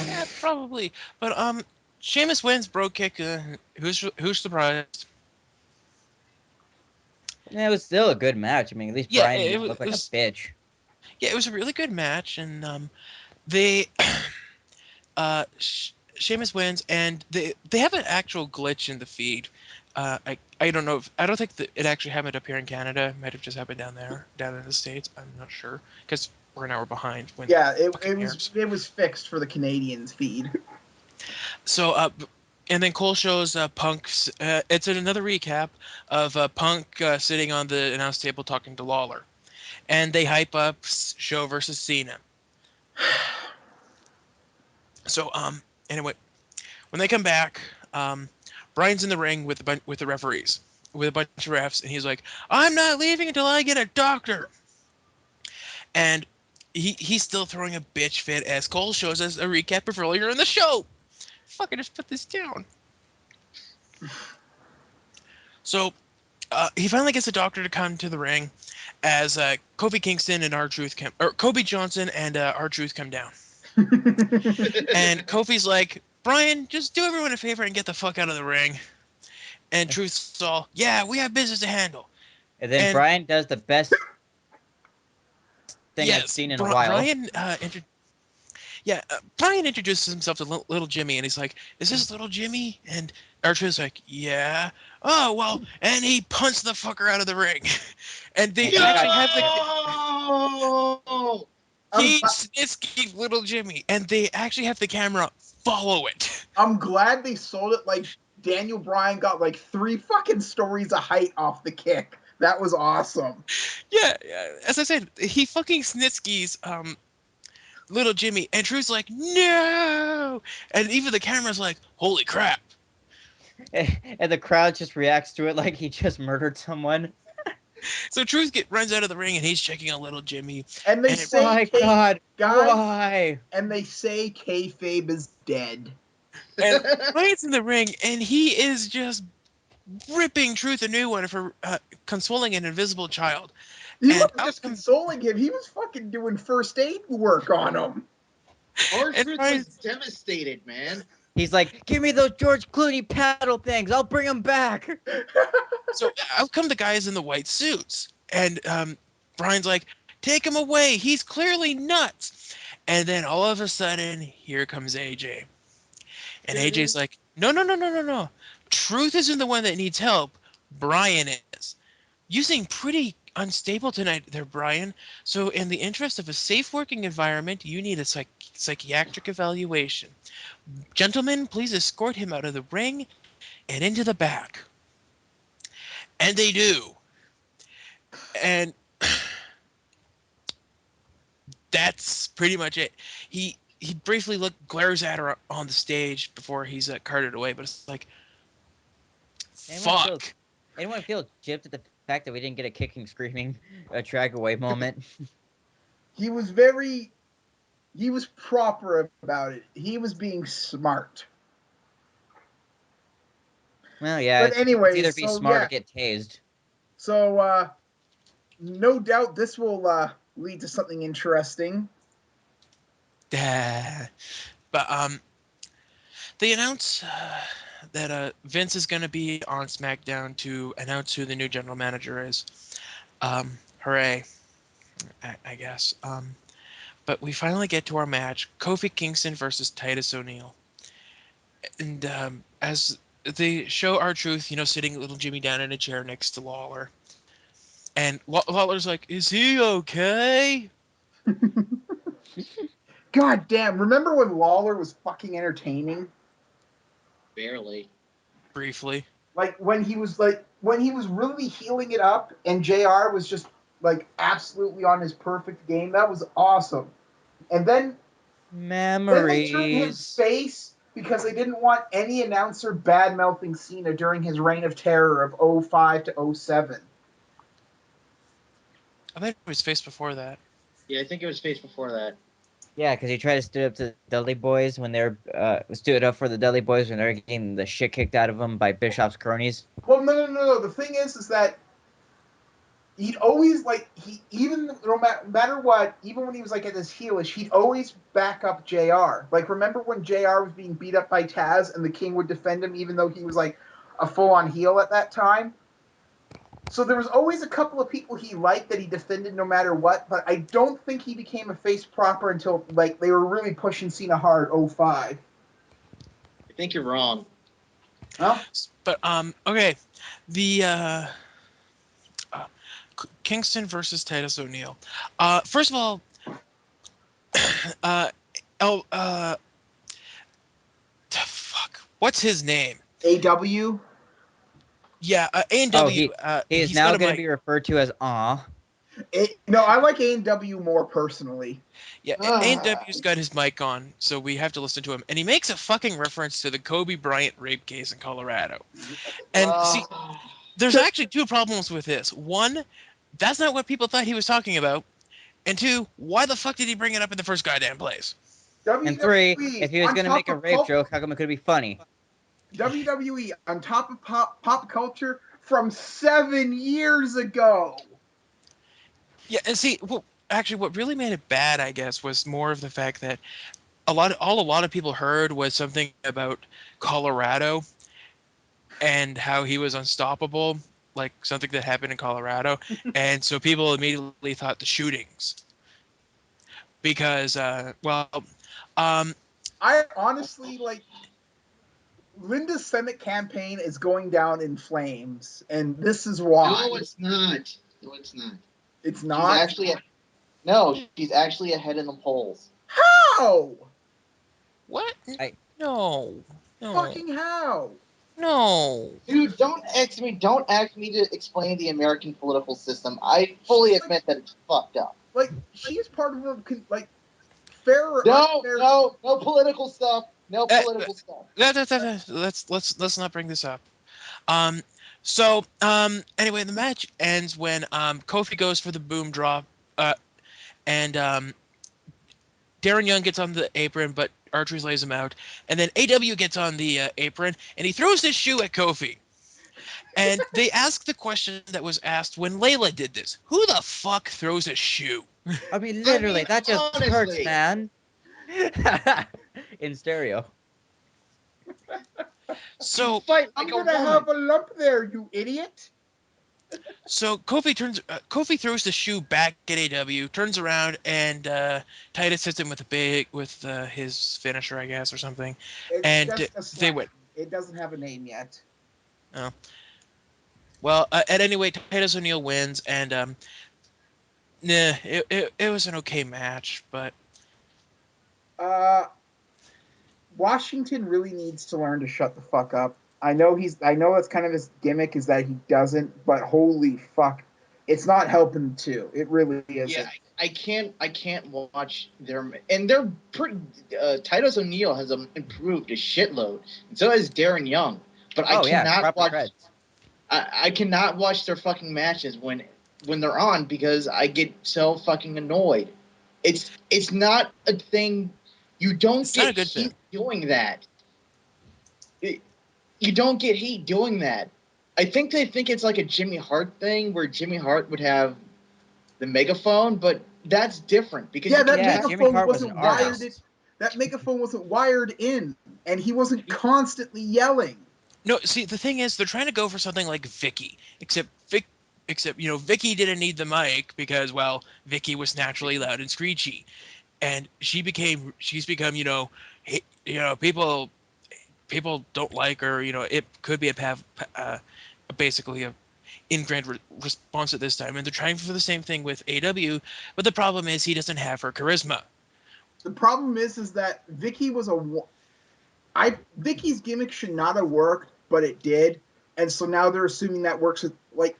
Yeah, probably. But Sheamus wins Bro Kick. Who's surprised? Yeah, it was still a good match. I mean, at least Yeah, Brian didn't look like a bitch. Yeah, it was a really good match, and they Sheamus wins, and they have an actual glitch in the feed. I don't know I don't think that it actually happened up here in Canada. It might have just happened down in the States. I'm not sure because we're an hour behind. Yeah, it was fixed for the Canadians feed. So and then Cole shows Punk's. It's another recap of Punk sitting on the announce table talking to Lawler, and they hype up Show versus Cena. So anyway, when they come back, Brian's in the ring with the referees, with a bunch of refs, and he's like, "I'm not leaving until I get a doctor." And he's still throwing a bitch fit as Cole shows us a recap of earlier in the show. Fucking just put this down. So he finally gets a doctor to come to the ring as Kofi Kingston and R-Truth Kobe Johnson and R-Truth come down. And Kofi's like, Brian, just do everyone a favor and get the fuck out of the ring. And Truth's all, yeah, we have business to handle. And then And Brian does the best thing I've yes, seen in a while. Brian introduces himself to little Jimmy, and he's like, "Is this little Jimmy?" And Archer's like, "Yeah." Oh well, and he punched the fucker out of the ring, and they actually have the he Snitsky little Jimmy, and they actually have the camera follow it. I'm glad they sold it like Daniel Bryan got like 3 fucking stories of height off the kick. That was awesome. Yeah, as I said, he fucking Snitsky's little Jimmy, and Drew's like, "No!" And even the camera's like, "Holy crap!" And the crowd just reacts to it like he just murdered someone. So Truth runs out of the ring, and he's checking on little Jimmy. And they say, my God, guys, why? and they say kayfabe is dead. And Brian's in the ring, and he is just ripping Truth a new one for consoling an invisible child. He And wasn't just consoling him; he was fucking doing first aid work on him. R-Truth was devastated, man. He's like, give me those George Clooney paddle things. I'll bring them back. So out come the guys in the white suits, and Brian's like, take him away. He's clearly nuts. And then all of a sudden, here comes AJ. And AJ's like, no. Truth isn't the one that needs help. Brian is. You seem pretty unstable tonight there, Brian. So in the interest of a safe working environment, you need a psychiatric evaluation. Gentlemen, please escort him out of the ring and into the back. And they do. And that's pretty much it. He briefly glares at her on the stage before he's carted away, but it's like, fuck. Anyone feel gypped at the fact that we didn't get a kicking, screaming, drag away moment? He was proper about it. He was being smart. Well, yeah. But anyway, it's either be smart or get tased. So, no doubt this will lead to something interesting. But they announce that Vince is going to be on SmackDown to announce who the new general manager is. Hooray, I guess. But we finally get to our match: Kofi Kingston versus Titus O'Neil. And as they show R-Truth, sitting little Jimmy down in a chair next to Lawler. And Lawler's like, is he okay? God damn, remember when Lawler was fucking entertaining? Barely. Briefly. Like when he was really healing it up and JR was just like absolutely on his perfect game. That was awesome. And then memories. Then they turned his face because they didn't want any announcer bad-mouthing Cena during his reign of terror of 05 to 07. I think it was face before that. Yeah, I think it was face before that. Yeah, because he tried to stood up to the Dudley Boys when they were stood up for the Dudley Boys when they were getting the shit kicked out of them by Bischoff's cronies. Well, no. The thing is that he'd always no matter what, even when he was like at his heelish, he'd always back up JR. Like, remember when JR was being beat up by Taz and the King would defend him even though he was like a full-on heel at that time? So there was always a couple of people he liked that he defended no matter what, but I don't think he became a face proper until like they were really pushing Cena hard 05. I think you're wrong. Well, but okay, the Kingston versus Titus O'Neil. First of all, fuck, what's his name? AW. Yeah, A&W. He is now going to be referred to as Aw. No, I like A&W more personally. Yeah, A&W's got his mic on, so we have to listen to him. And he makes a fucking reference to the Kobe Bryant rape case in Colorado. And see, there's actually two problems with this. One, that's not what people thought he was talking about. And two, why the fuck did he bring it up in the first goddamn place? And three, if he was going to make a rape joke, how come it could be funny? WWE on top of pop culture from 7 years ago. Yeah, and see, well, actually, what really made it bad, I guess, was more of the fact that a lot of people heard was something about Colorado and how he was unstoppable, like something that happened in Colorado, and so people immediately thought the shootings because um, I honestly like Linda's Senate campaign is going down in flames, and this is why. No, it's not. No, it's not. It's She's not. actually no. She's actually ahead in the polls. How? what? I No, no, Fucking how? no. Dude, don't ask me to explain the American political system. I fully She's admit that it's fucked up. like she's part of a like fair or No, unfair. no political stuff. No Uh, political stuff. let's not bring this up. Um, anyway, the match ends when Kofi goes for the boom drop, and Darren Young gets on the apron, but Archers lays him out, and then AW gets on the apron, and he throws his shoe at Kofi. And they ask the question that was asked when Layla did this: Who the fuck throws a shoe? mean, literally, that just hurts, honestly, man. In stereo. So fight I'm like gonna a woman. have a lump there, you idiot. So Kofi throws the shoe back at AW, turns around, and Titus hits him with his finisher, I guess, or something, It's and just a they slam. win. It doesn't have a name yet. Oh. Well, at any rate, Titus O'Neil wins, and it was an okay match, but Uh, Washington really needs to learn to shut the fuck up. I know that's kind of his gimmick is that he doesn't, but holy fuck, it's not helping too. It really isn't. Yeah, I can't watch their and they're pretty. Titus O'Neil has improved a shitload, and so has Darren Young. But I Oh yeah, cannot proper watch. creds. I cannot watch their fucking matches when they're on because I get so fucking annoyed. It's not a thing. You don't it's not a get good heat thing. doing that. You don't get heat doing that. I think they think it's like a Jimmy Hart thing where Jimmy Hart would have the megaphone, but that's different because Yeah, you that can Yeah, have Jimmy megaphone Hart was an wasn't wired in. artist. That megaphone wasn't wired in, and he wasn't constantly yelling. No, see, the thing is, they're trying to go for something like Vicky, except Vicky didn't need the mic because well, Vicky was naturally loud and screechy, and she's become people don't like her. It could be basically a ingrained response at this time, and they're trying for the same thing with AW, but the problem is he doesn't have her charisma. The problem is that Vicky was Vicky's gimmick should not have worked, but it did, and so now they're assuming that works with like.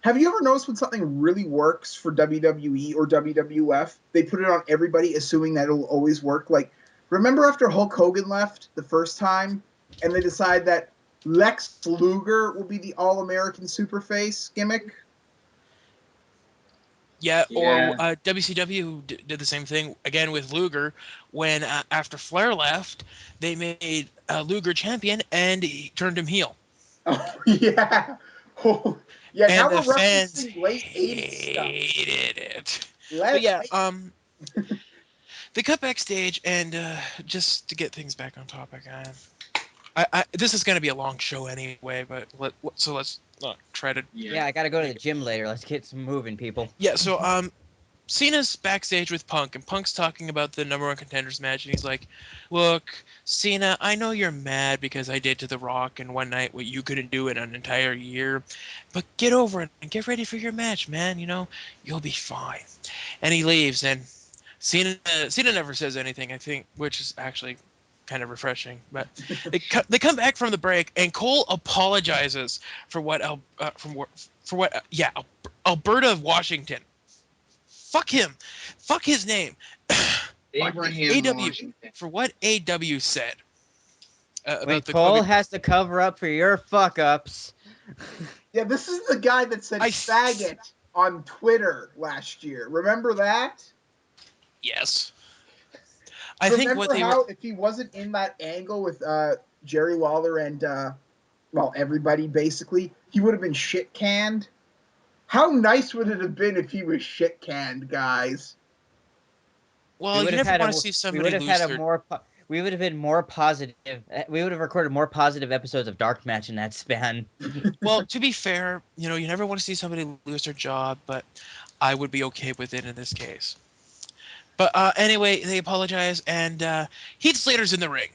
Have you ever noticed when something really works for WWE or WWF, they put it on everybody, assuming that it'll always work? Like, remember after Hulk Hogan left the first time, and they decide that Lex Luger will be the All-American Superface gimmick? Yeah, or yeah. WCW did the same thing again with Luger when after Flair left, they made Luger champion and he turned him heel, Oh yeah, oh yeah. and Now the we're fans referencing late '80s stuff. hated it. But Let's. yeah, they cut backstage and just to get things back on topic. This is going to be a long show anyway, but let's try to. Yeah, I gotta go to the gym later. Let's get some moving, people. Yeah, so Cena's backstage with Punk, and Punk's talking about the number one contenders match, and he's like, "Look, Cena, I know you're mad because I did to The Rock in one night what you couldn't do in an entire year, but get over it and get ready for your match, man. You'll be fine." And he leaves, and Cena never says anything, I think, which is actually kind of refreshing. But they come back from the break, and Cole apologizes for what Alberta Washington. Fuck him. Fuck his name. Abraham AW Washington. for what AW said When about the Cole COVID. has to cover up for your fuck ups. Yeah, this is the guy that said I faggot on Twitter last year. Remember that? Yes. I think what Remember they were. how if he wasn't in that angle with Jerry Lawler and well everybody basically, he would have been shit canned. How nice would it have been if he was shit canned, guys? Well, you never want to see somebody lose their. We would have been more positive. We would have recorded more positive episodes of Dark Match in that span. Well, to be fair, you never want to see somebody lose their job, but I would be okay with it in this case. But anyway, they apologize, and Heath Slater's in the ring.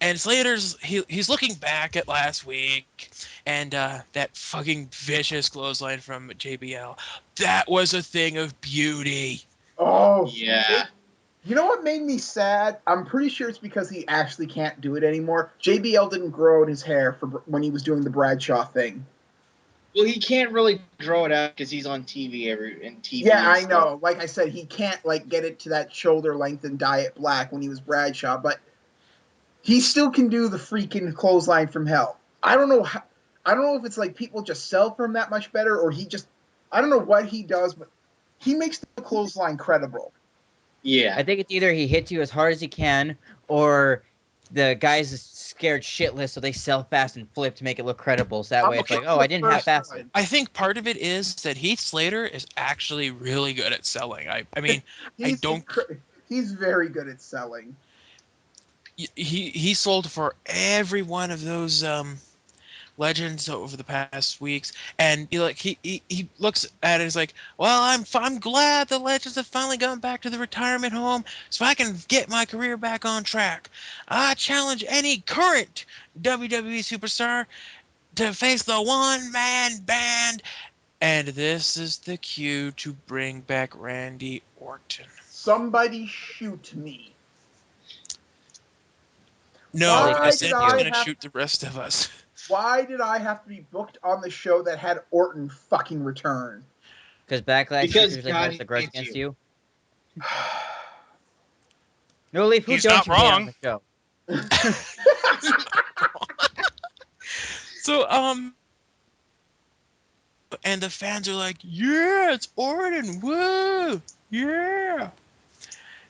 And Slater's he's looking back at last week and that fucking vicious clothesline from JBL. That was a thing of beauty. Oh yeah. You know what made me sad? I'm pretty sure it's because he actually can't do it anymore. JBL didn't grow out his hair for when he was doing the Bradshaw thing. Well, he can't really grow it out because he's on TV TV. Yeah, I know. Like I said, he can't get it to that shoulder length and dye it black when he was Bradshaw, but he still can do the freaking clothesline from hell. I don't know if it's like people just sell for him that much better, or I don't know what he does, but he makes the clothesline credible. Yeah. I think it's either he hits you as hard as he can, or the guy's scared shitless, so they sell fast and flip to make it look credible. So that way it's like, oh, I didn't have fast. I think part of it is that Heath Slater is actually really good at selling. I mean, He's very good at selling. He sold for every one of those legends over the past weeks, and he looks at it and is like, well, I'm glad the legends have finally gone back to the retirement home so I can get my career back on track. I challenge any current WWE superstar to face the one-man band, and this is the cue to bring back Randy Orton. Somebody shoot me. No, I said he's going to shoot the rest of us. Why did I have to be booked on the show that had Orton fucking return? Because Backlash usually holds the grudge against you. No, Leaf, who don't you hate on the show? So, and the fans are like, yeah, it's Orton, woo, yeah.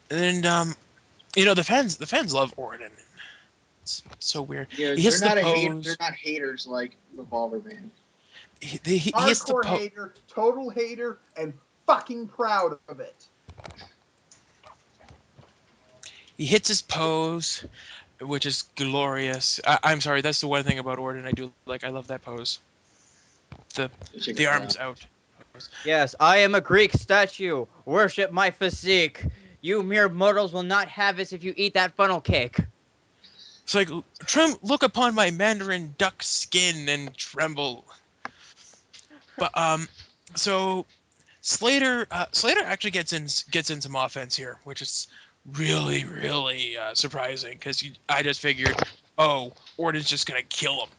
And the fans love Orton. It's so weird. Yeah, they're not haters like Revolver Man. He hits the hater, total hater, and fucking proud of it. He hits his pose, which is glorious. I'm sorry, that's the one thing about Orton I do like. I love that pose. The arms out. Yes, I am a Greek statue. Worship my physique. You mere mortals will not have this if you eat that funnel cake. It's like, look upon my Mandarin duck skin and tremble. But so Slater actually gets in some offense here, which is really surprising because I just figured, oh, Orton's just gonna kill him.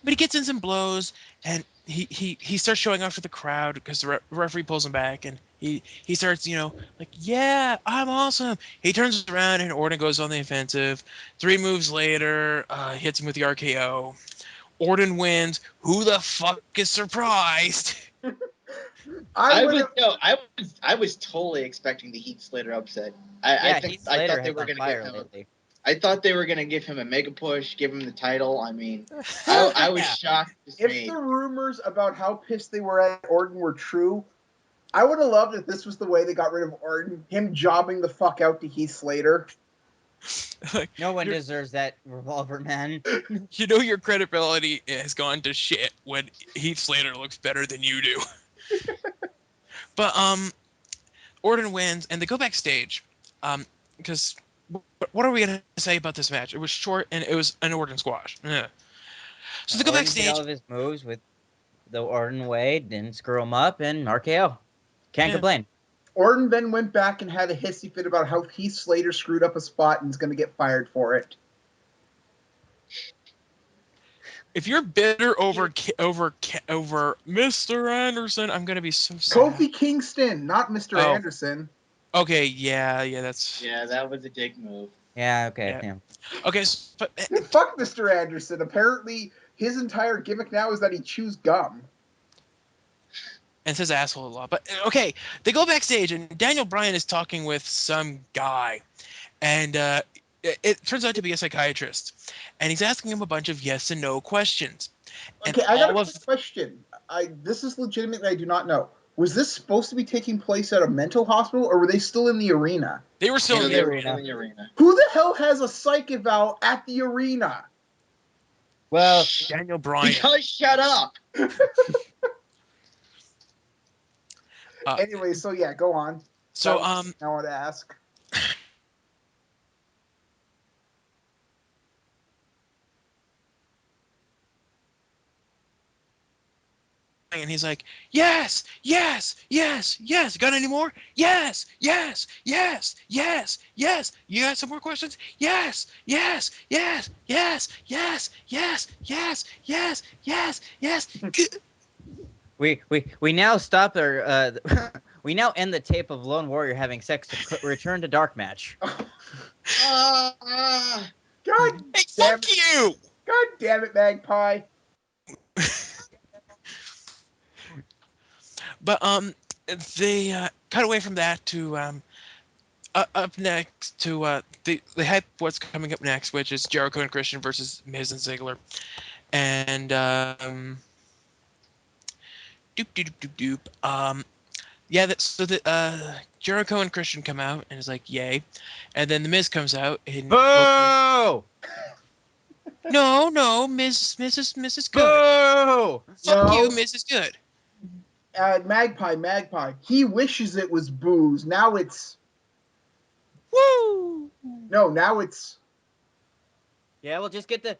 But he gets in some blows, and he starts showing off to the crowd because the referee pulls him back, and he starts, like, yeah, I'm awesome. He turns around, and Orton goes on the offensive. 3 moves later, hits him with the RKO. Orton wins. Who the fuck is surprised? I was totally expecting the Heath Slater upset. I thought they were going to give him. I thought they were going to give him a mega push, give him the title. I mean, I was shocked. If the rumors about how pissed they were at Orton were true, I would have loved if this was the way they got rid of Orton, him jobbing the fuck out to Heath Slater. No one deserves that, Revolver Man. Your credibility has gone to shit when Heath Slater looks better than you do. But Orton wins, and they go backstage. Because what are we gonna say about this match? It was short, and it was an Orton squash. Yeah. So they go backstage. All of his moves with the Orton way, didn't screw him up, and RKO. Can't complain. Orton then went back and had a hissy fit about how Heath Slater screwed up a spot and is going to get fired for it. If you're bitter over Mr. Anderson, I'm going to be so sad. Kofi Kingston, not Mr. Anderson. Okay, yeah, that's... Yeah, that was a dick move. Yeah, okay. Yeah. Okay, fuck Mr. Anderson. Apparently, his entire gimmick now is that he chews gum. And says asshole a lot. But, okay, they go backstage, and Daniel Bryan is talking with some guy. And it turns out to be a psychiatrist. And he's asking him a bunch of yes and no questions. Okay, I got a question. This is legitimate, I do not know. Was this supposed to be taking place at a mental hospital, or were they still in the arena? They were still In in the the arena. arena. In the arena. Who the hell has a psych eval at the arena? Well, Daniel Bryan. Because shut up. Anyway, so yeah, go on. So I want to ask. and he's like, yes, yes, yes, yes. Got any more? Yes, yes, yes, yes, yes. You got some more questions? Yes, yes, yes, yes, yes, yes, yes, yes, yes, yes. we now stop our we now end the tape of Lone Warrior having sex to return to DarkMatch. God Hey, damn fuck it. you! God damn it, Magpie. But they cut away from that to up next to they hype what's coming up next, which is Jericho and Christian versus Miz and Ziggler, and doop doop doop doop doop. Yeah, so the Jericho and Christian come out and is like, yay, and then the Miz comes out and Boo! no, Miz is good. Boo! Fuck No. you, Miz is good. Magpie. He wishes it was booze. Now it's Woo! now it's. Yeah, we'll just get the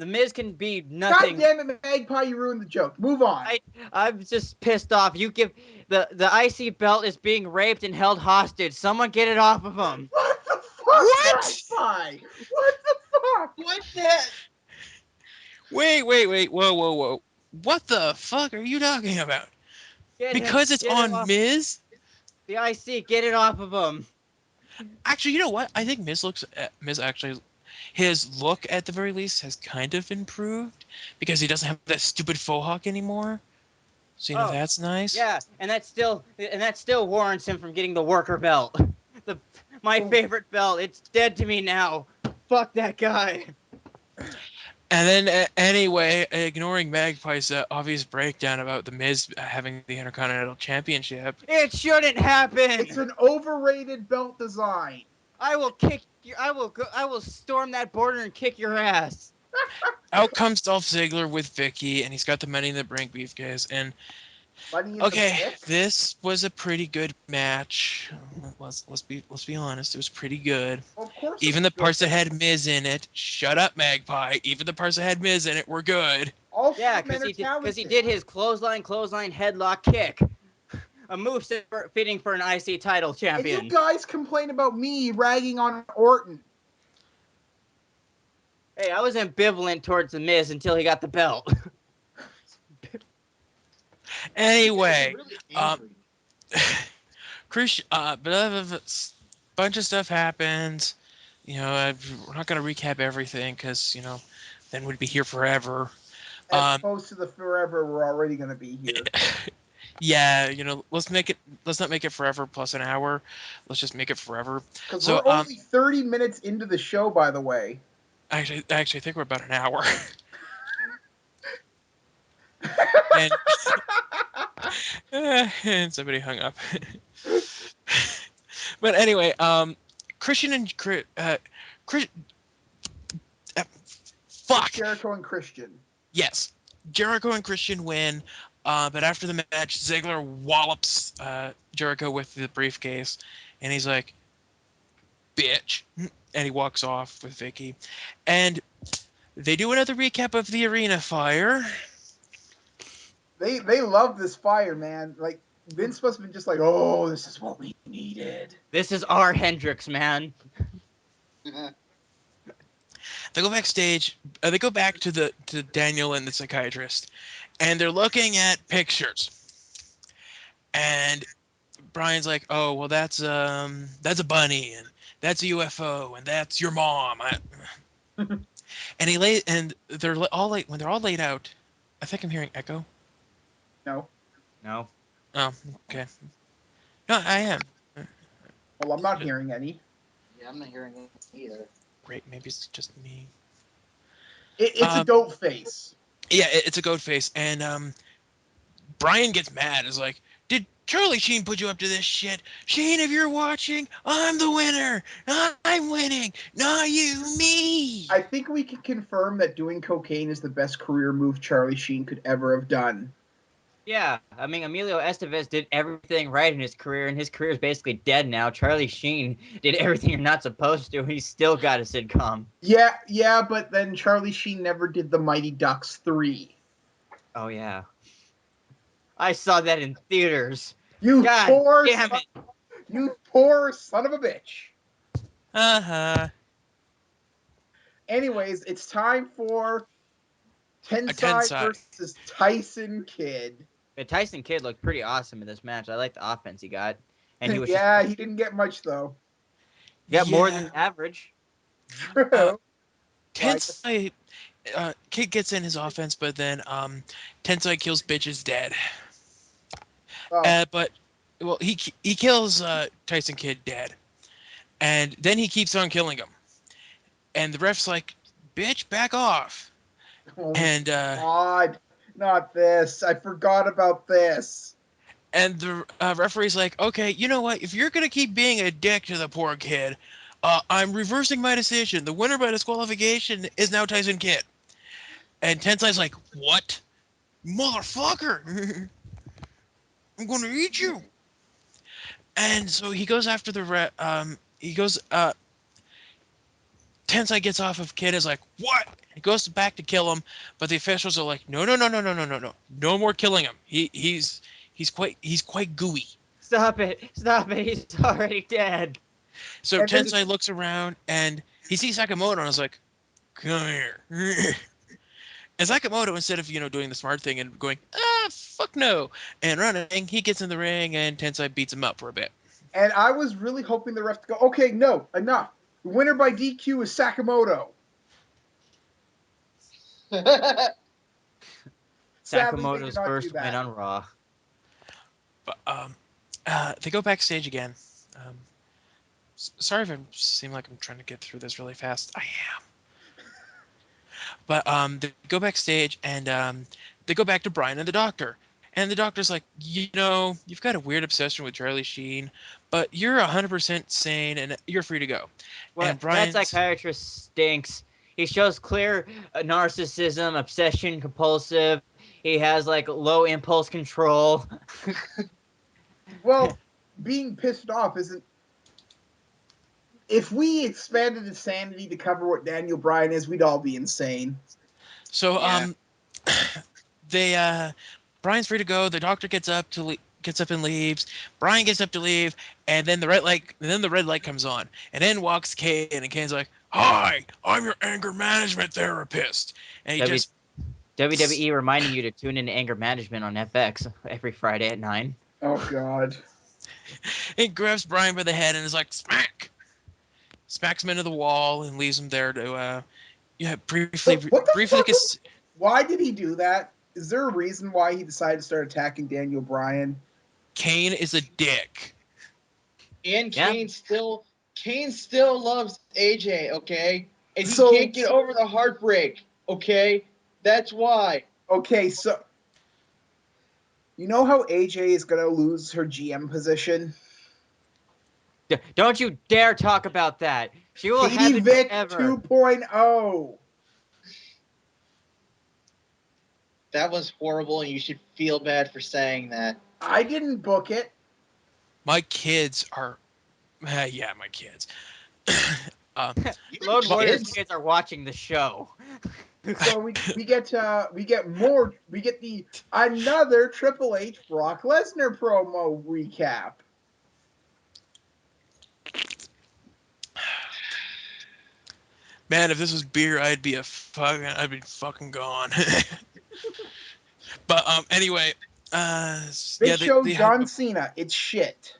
Miz can be nothing. God damn it, Magpie! You ruined the joke. Move on. I'm just pissed off. You give the IC belt is being raped and held hostage. Someone get it off of him. What the fuck, What? Magpie? What the fuck? What the? Wait, whoa. What the fuck are you talking about? Because it's on Miz? The IC, get it off of him. Actually, you know what? I think Miz actually, his look at the very least has kind of improved because he doesn't have that stupid faux hawk anymore. So you know that's nice. Yeah, and that still warrants him from getting the worker belt. My favorite belt. It's dead to me now. Fuck that guy. And then anyway, ignoring Magpie's obvious breakdown about the Miz having the Intercontinental Championship. It shouldn't happen. It's an overrated belt design. I will kick you. I will storm that border and kick your ass. Out comes Dolph Ziggler with Vicky, and he's got the Money in the Brink briefcase. And Money in okay, the Bank? this was a pretty good match. Let's be honest, it was pretty good. Of course. Even the parts that had Miz in it, shut up, Magpie. Even the parts that had Miz in it were good. Yeah, because he did his clothesline headlock kick. A move fitting for an IC title champion. And you guys complain about me ragging on Orton. Hey, I was ambivalent towards the Miz until he got the belt. Anyway, Really angry. Chris, bunch of stuff happens. You know, we're not going to recap everything because, you know, then we'd be here forever. As opposed to the forever we're already going to be here. Yeah, you know, let's not make it forever plus an hour. Let's just make it forever. Because we're only 30 minutes into the show, by the way. Actually, I think we're about an hour. and somebody hung up. But anyway, Christian and fuck. Jericho and Christian. Yes, Jericho and Christian win. But after the match, Ziggler wallops Jericho with the briefcase, and he's like, "Bitch," and he walks off with Vicky. And they do another recap of the arena fire. They love this fire, man. Like, Vince must have been just like, oh, this is what we needed. This is our Hendrix, man. They go backstage. They go back to Daniel and the psychiatrist, and they're looking at pictures. And Brian's like, "Oh, well, that's a bunny, and that's a UFO, and that's your mom." And they're all when they're all laid out. I think I'm hearing echo. No. No. Oh, okay. No, I am. Well, I'm not hearing any. Yeah, I'm not hearing it either. Great, maybe it's just me. It's a goat face. Yeah, it's a goat face, and Brian gets mad. Is like, Did Charlie Sheen put you up to this shit? Sheen, if you're watching, I'm the winner. I'm winning, not you, me. I think we can confirm that doing cocaine is the best career move Charlie Sheen could ever have done. Yeah, I mean, Emilio Estevez did everything right in his career, and his career is basically dead now. Charlie Sheen did everything you're not supposed to, and he's still got a sitcom. Yeah, but then Charlie Sheen never did the Mighty Ducks 3. Oh, yeah. I saw that in theaters. You God poor damn son, it. you poor son of a bitch. Uh-huh. Anyways, it's time for A Tensai Tensai. versus Tyson Kidd. The Tyson Kidd looked pretty awesome in this match. I like the offense he got. And he was just Yeah, he didn't get much though. got more Yeah. than average. True. Tensai, Kid gets in his offense, but then Tensai kills bitches dead. Oh, But well, he kills Tyson Kidd dead, and then he keeps on killing him. And the ref's like, "Bitch, back off!" oh And God, not this. I forgot about this. the referee's like, "Okay, you know what? If you're gonna keep being a dick to the poor kid, I'm reversing my decision. The winner by disqualification is now Tyson Kidd." And Tensai's like, "What, motherfucker? I'm gonna eat you!" And so he goes after the he goes Tensai gets off of Kid is like, "What?" He goes back to kill him, but the officials are like, "No, no, no, no, no, no, no, no, no more killing him. He's quite gooey." Stop it. Stop it. He's already dead. So And then Tensai looks around and he sees Sakamoto and is like, "Come here." And Sakamoto, instead of doing the smart thing and going, fuck no, and running, he gets in the ring and Tensai beats him up for a bit. I was really hoping the ref to go, okay, no, enough. The winner by DQ is Sakamoto. Sadly, they did Sakamoto's not do first win that. on Raw. But they go backstage again. Um, Sorry if I seem like I'm trying to get through this really fast. I am. But they go backstage and they go back to Brian and the doctor. And the doctor's like, you've got a weird obsession with Charlie Sheen, but you're 100% sane and you're free to go. What? And That Brian's, psychiatrist stinks. He shows clear narcissism, obsession, compulsive. He has like low impulse control. Well, being pissed off isn't. If we expanded insanity to cover what Daniel Bryan is, we'd all be insane. so Yeah. they Brian's free to go. The doctor gets up and leaves. Brian gets up to leave, and then the red light comes on, and in walks Kane, and Kane's like, "Hi, I'm your anger management therapist," and he W- just WWE reminding you to tune in to Anger Management on FX every Friday at 9. Oh God. he grabs Brian by the head and is like, "Smack!" Smacks him into the wall and leaves him there to briefly What the briefly. fuck? Why did he do that? Is there a reason why he decided to start attacking Daniel Bryan? Kane is a dick. And Yeah. Kane still loves AJ, okay? And he So- can't get over the heartbreak, okay? That's why. Okay, so you know how AJ is gonna lose her GM position? Don't you dare talk about that. She will have Katie it Vick forever. 2.0. That was horrible, and you should feel bad for saying that. I didn't book it. My kids are, yeah, my kids. um, Lone Warrior's Kids? kids are watching the show. So we get the another Triple H Brock Lesnar promo recap. Man, if this was beer, I'd be fucking gone. But anyway, Big yeah, Show they have John Cena. It's shit.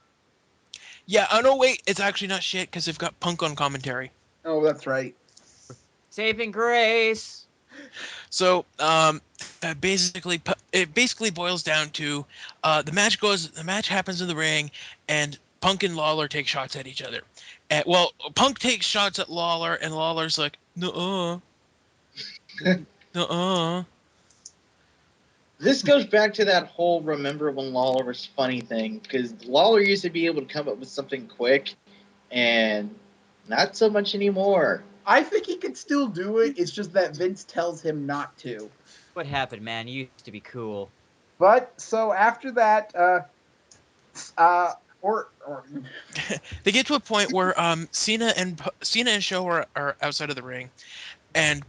yeah. Oh no, wait, it's actually not shit because they've got Punk on commentary. Oh, that's right. Saving Grace. So basically, it basically boils down to the match happens in the ring, and Punk and Lawler take shots at each other. Well, Punk takes shots at Lawler, and Lawler's like, "Nuh-uh, nuh-uh." This goes back to that whole remember when Lawler was funny thing, because Lawler used to be able to come up with something quick, and not so much anymore. I think he could still do it. It's just that Vince tells him not to. What happened, man? You used to be cool. But so after that, or They get to a point where Cena and Show are outside of the ring, and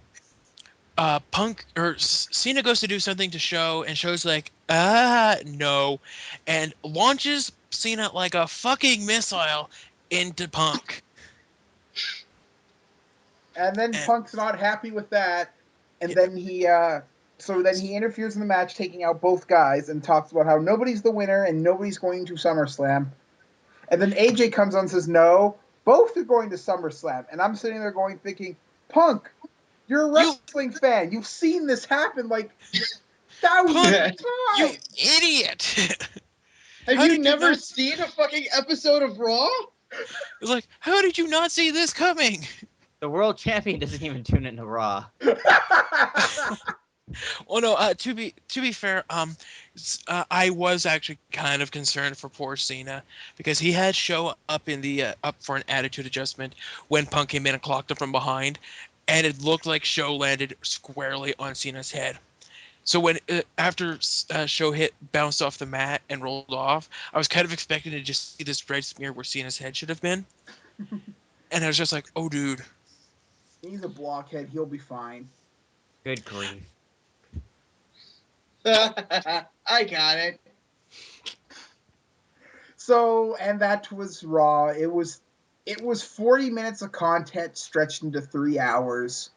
Cena goes to do something to Show, and Show's like, no, and launches Cena like a fucking missile into Punk. and then And, Punk's not happy with that, and yeah, then he interferes in the match, taking out both guys, and talks about how nobody's the winner and nobody's going to SummerSlam. And then AJ comes on and says, "No, both are going to SummerSlam." And I'm sitting there going, thinking, Punk, you're a wrestling fan. You've seen this happen like thousands Punk, of you times. idiot! Have How you did you never not- seen a fucking episode of Raw? It's like, how did you not see this coming? The world champion doesn't even tune into Raw. Well, no. To be fair, I was actually kind of concerned for poor Cena because he had Show up in the up for an attitude adjustment when Punk came in and clocked him from behind, and it looked like Show landed squarely on Cena's head. So when after Show bounced off the mat and rolled off, I was kind of expecting to just see this red smear where Cena's head should have been, and I was just like, oh, dude. He's a blockhead. He'll be fine. Good grief. I got it. So, and that was Raw. It was 40 minutes of content stretched into 3 hours.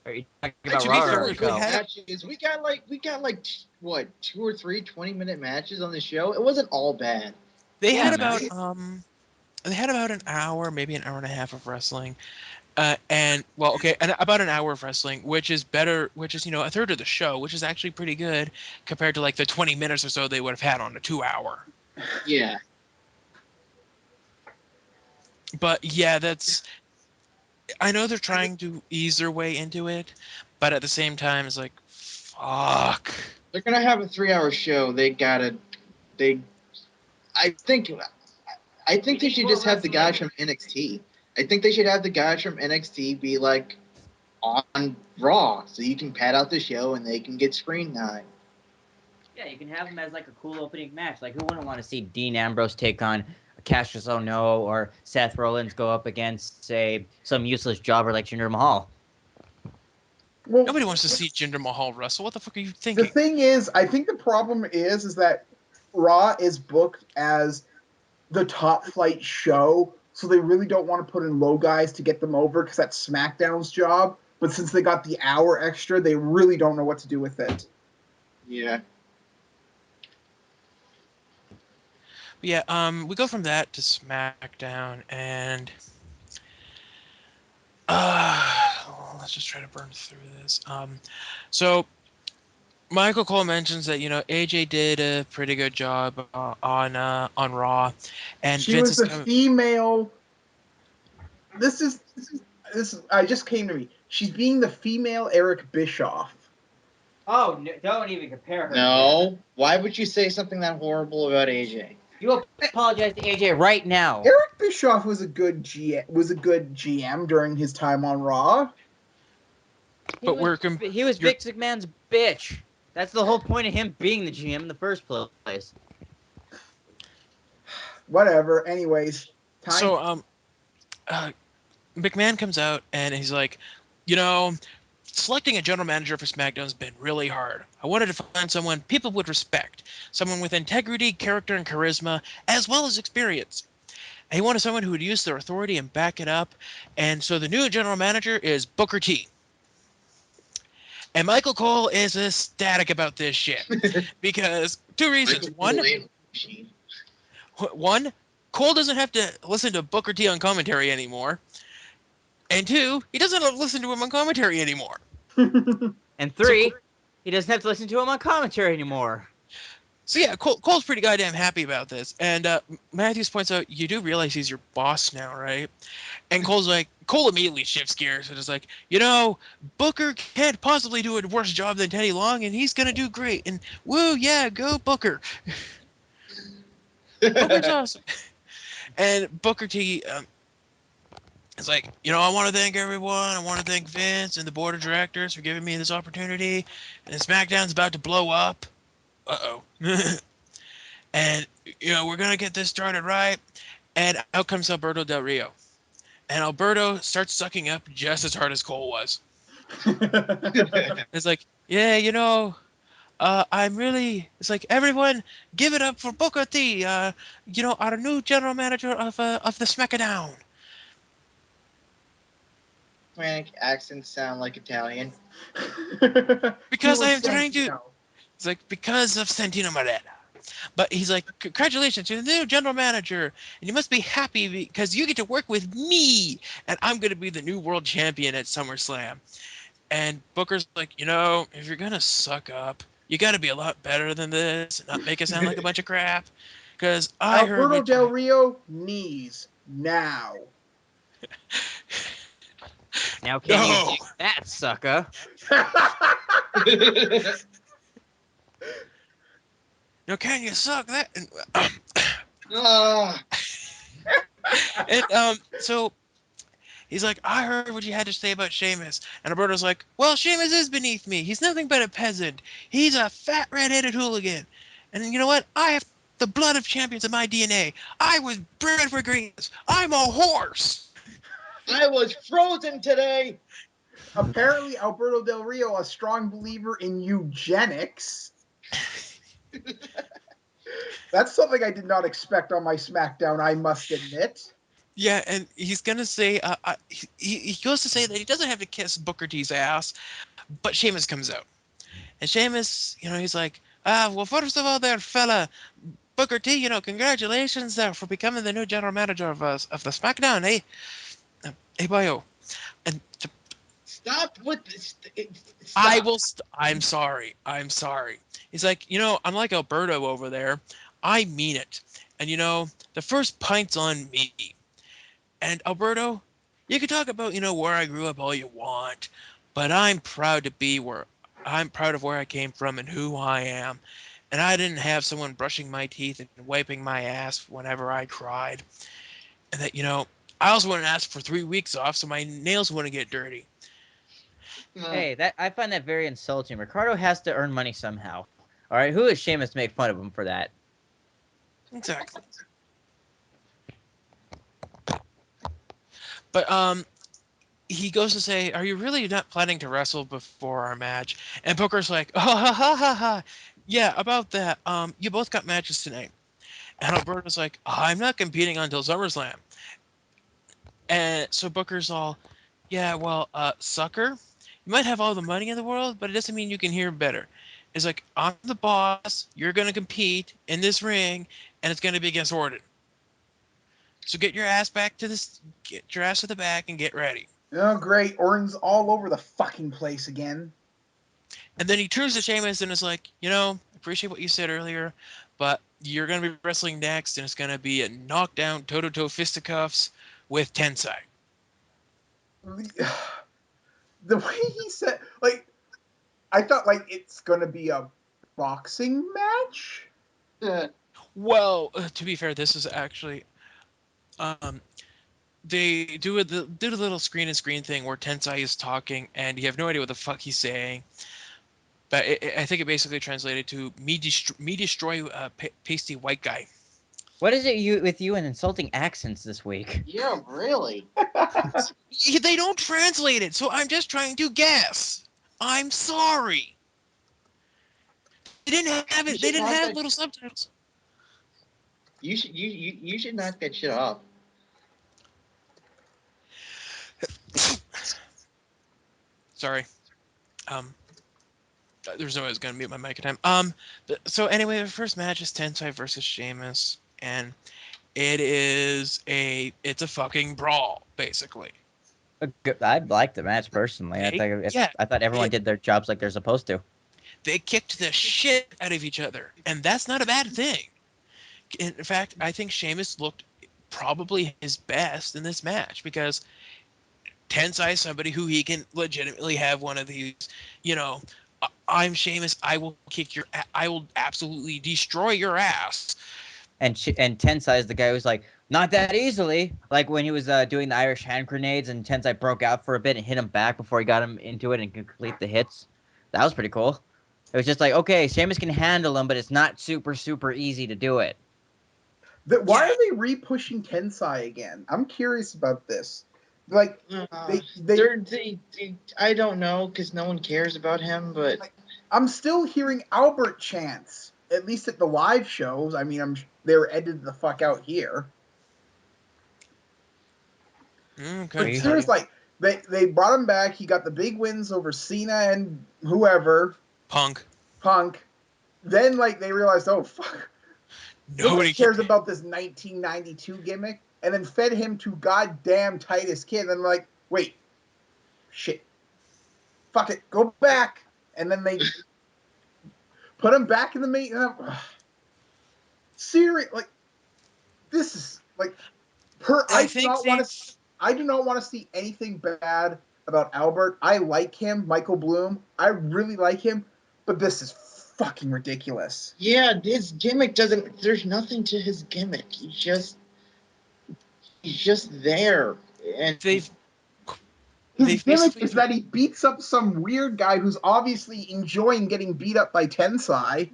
Are you talking about To Raw be or fair, our we show? had Matches. We got like what 2 or 3 20-minute matches on the show. It wasn't all bad. they Yeah, had about man. they had about an hour, maybe an hour and a half of wrestling. And well, okay, and about an hour of wrestling, which is better, which is a third of the show, which is actually pretty good compared to like the 20 minutes or so they would have had on a 2 hour. Yeah. But yeah, I know they're trying to ease their way into it, but at the same time, it's like, fuck. They're gonna have a 3-hour show. They I think they should just have the guys from NXT. I think they should have the guys from NXT be like on Raw, so you can pad out the show and they can get screen time. Yeah, you can have them as like a cool opening match. Like, who wouldn't want to see Dean Ambrose take on Cassius Ohno or Seth Rollins go up against, say, some useless jobber like Jinder Mahal? Well, Nobody wants to see Jinder Mahal wrestle. What the fuck are you the thinking? thing is, I think the problem is that Raw is booked as the top flight show, so they really don't want to put in low guys to get them over because that's SmackDown's job. But since they got the hour extra, they really don't know what to do with it. Yeah. Yeah, we go from that to SmackDown, and let's just try to burn through this. So Michael Cole mentions that AJ did a pretty good job on Raw, and She Vince was is the coming. female. This is. I just came to me. She's being the female Eric Bischoff. Oh, no, don't even compare her. No. Why would you say something that horrible about AJ? You apologize to AJ right now. Eric Bischoff was a good GM during his time on Raw. But He was Vince McMahon's bitch. That's the whole point of him being the GM in the first place. Whatever. Anyways, time. So McMahon comes out and he's like, selecting a general manager for SmackDown's been really hard. I wanted to find someone people would respect, someone with integrity, character, and charisma, as well as experience. And he wanted someone who would use their authority and back it up. And so the new general manager is Booker T. And Michael Cole is ecstatic about this shit because two reasons. One, Cole doesn't have to listen to Booker T on commentary anymore. And two, he doesn't have to listen to him on commentary anymore. And three, he doesn't have to listen to him on commentary anymore. So yeah, Cole's pretty goddamn happy about this, and Matthews points out, you do realize he's your boss now, right? And Cole immediately shifts gears and is like, Booker can't possibly do a worse job than Teddy Long, and he's gonna do great. And woo, yeah, go Booker. Booker's awesome. And Booker T is like, I want to thank everyone. I want to thank Vince and the board of directors for giving me this opportunity. And SmackDown's about to blow up. Uh-oh. And, we're going to get this started right. And out comes Alberto Del Rio. And Alberto starts sucking up just as hard as Cole was. It's like, yeah, I'm really. It's like, everyone, give it up for Booker T. Our new general manager of the SmackDown. Hispanic accents sound like Italian. Because I am trying to. It's like, because of Santino Marella. But he's like, congratulations, you're the new general manager, and you must be happy because you get to work with me, and I'm going to be the new world champion at SummerSlam. And Booker's like, if you're going to suck up, you got to be a lot better than this and not make it sound like a bunch of crap. Because I heard Alberto Del Rio, knees now. Now can No. you dig that, sucker? Now can you suck that? Ah. And so he's like, I heard what you had to say about Sheamus. And Alberto's like, well, Sheamus is beneath me. He's nothing but a peasant. He's a fat, red-headed hooligan. And you know what? I have the blood of champions in my DNA. I was bred for greatness. I'm a horse. I was frozen today. Apparently, Alberto Del Rio, a strong believer in eugenics. That's something I did not expect on my SmackDown, I must admit. Yeah, and he's going to say, he goes to say that he doesn't have to kiss Booker T's ass, but Sheamus comes out. And Sheamus, he's like, well, first of all there, fella, Booker T, congratulations there for becoming the new general manager of the SmackDown, eh? Hey, boyo. And Stop with this. I Stop. I'm sorry. I'm sorry. He's like, unlike Alberto over there, I mean it. And, the first pint's on me. And Alberto, you can talk about, where I grew up all you want, but I'm proud of where I came from and who I am. And I didn't have someone brushing my teeth and wiping my ass whenever I cried. And that, I also wouldn't ask for 3 weeks off so my nails wouldn't get dirty. Hey, that I find that very insulting. Ricardo has to earn money somehow. All right, who is Sheamus to make fun of him for that? Exactly. But he goes to say, "Are you really not planning to wrestle before our match?" And Booker's like, "Oh, ha ha ha ha, yeah, about that. You both got matches tonight." And Alberto's like, "I'm not competing until SummerSlam." And so Booker's all, "Yeah, well, sucker, you might have all the money in the world, but it doesn't mean you can hear better." It's like, I'm the boss. You're gonna compete in this ring, and it's gonna be against Orton. So get your ass to the back and get ready. Oh, great. Orton's all over the fucking place again. And then he turns to Sheamus and is like, appreciate what you said earlier, but you're going to be wrestling next, and it's going to be a knockdown, toe-to-toe fisticuffs with Tensai. The way he said, I thought, it's going to be a boxing match? Well, to be fair, this is actually, they do a little screen-and-screen thing where Tensai is talking, and you have no idea what the fuck he's saying. But I think it basically translated to me destroy pasty white guy. What is it with you and insulting accents this week? Yeah, really. They don't translate it, so I'm just trying to guess. I'm sorry. They didn't have it. They didn't have little subtitles. You should knock that shit off. Sorry. There's no way I was gonna mute my mic at time. So anyway, the first match is Tensai versus Sheamus, and it's a fucking brawl, basically. I like the match personally. Okay? Yeah. I thought everyone did their jobs like they're supposed to. they kicked the shit out of each other, and that's not a bad thing. In fact, I think Sheamus looked probably his best in this match because Tensai is somebody who he can legitimately have one of these, you know, I'm Sheamus, I will kick your, I will absolutely destroy your ass. And Tensai is the guy who's like, not that easily. Like when he was doing the Irish hand grenades and Tensai broke out for a bit and hit him back before he got him into it and could complete the hits. That was pretty cool. It was just like, okay, Sheamus can handle him, but it's not super, super easy to do it. Why are they re-pushing Tensai again? I'm curious about this. Like, I don't know because no one cares about him, but I'm still hearing Albert chants, at least at the live shows. I mean, they were edited the fuck out here. But seriously, they brought him back. He got the big wins over Cena and whoever. Punk. Then, like, they realized, oh, fuck. Nobody cares about this 1992 gimmick. And then fed him to goddamn Titus Kid. And like, wait. Shit. Fuck it. Go back. And then they put him back in the main. Serious. Like, this is, like, I do not want to see anything bad about Albert. I like him, Michael Bloom. I really like him, but this is fucking ridiculous. Yeah, his gimmick doesn't. There's nothing to his gimmick. He's just there, and his gimmick is that he beats up some weird guy who's obviously enjoying getting beat up by Tensai.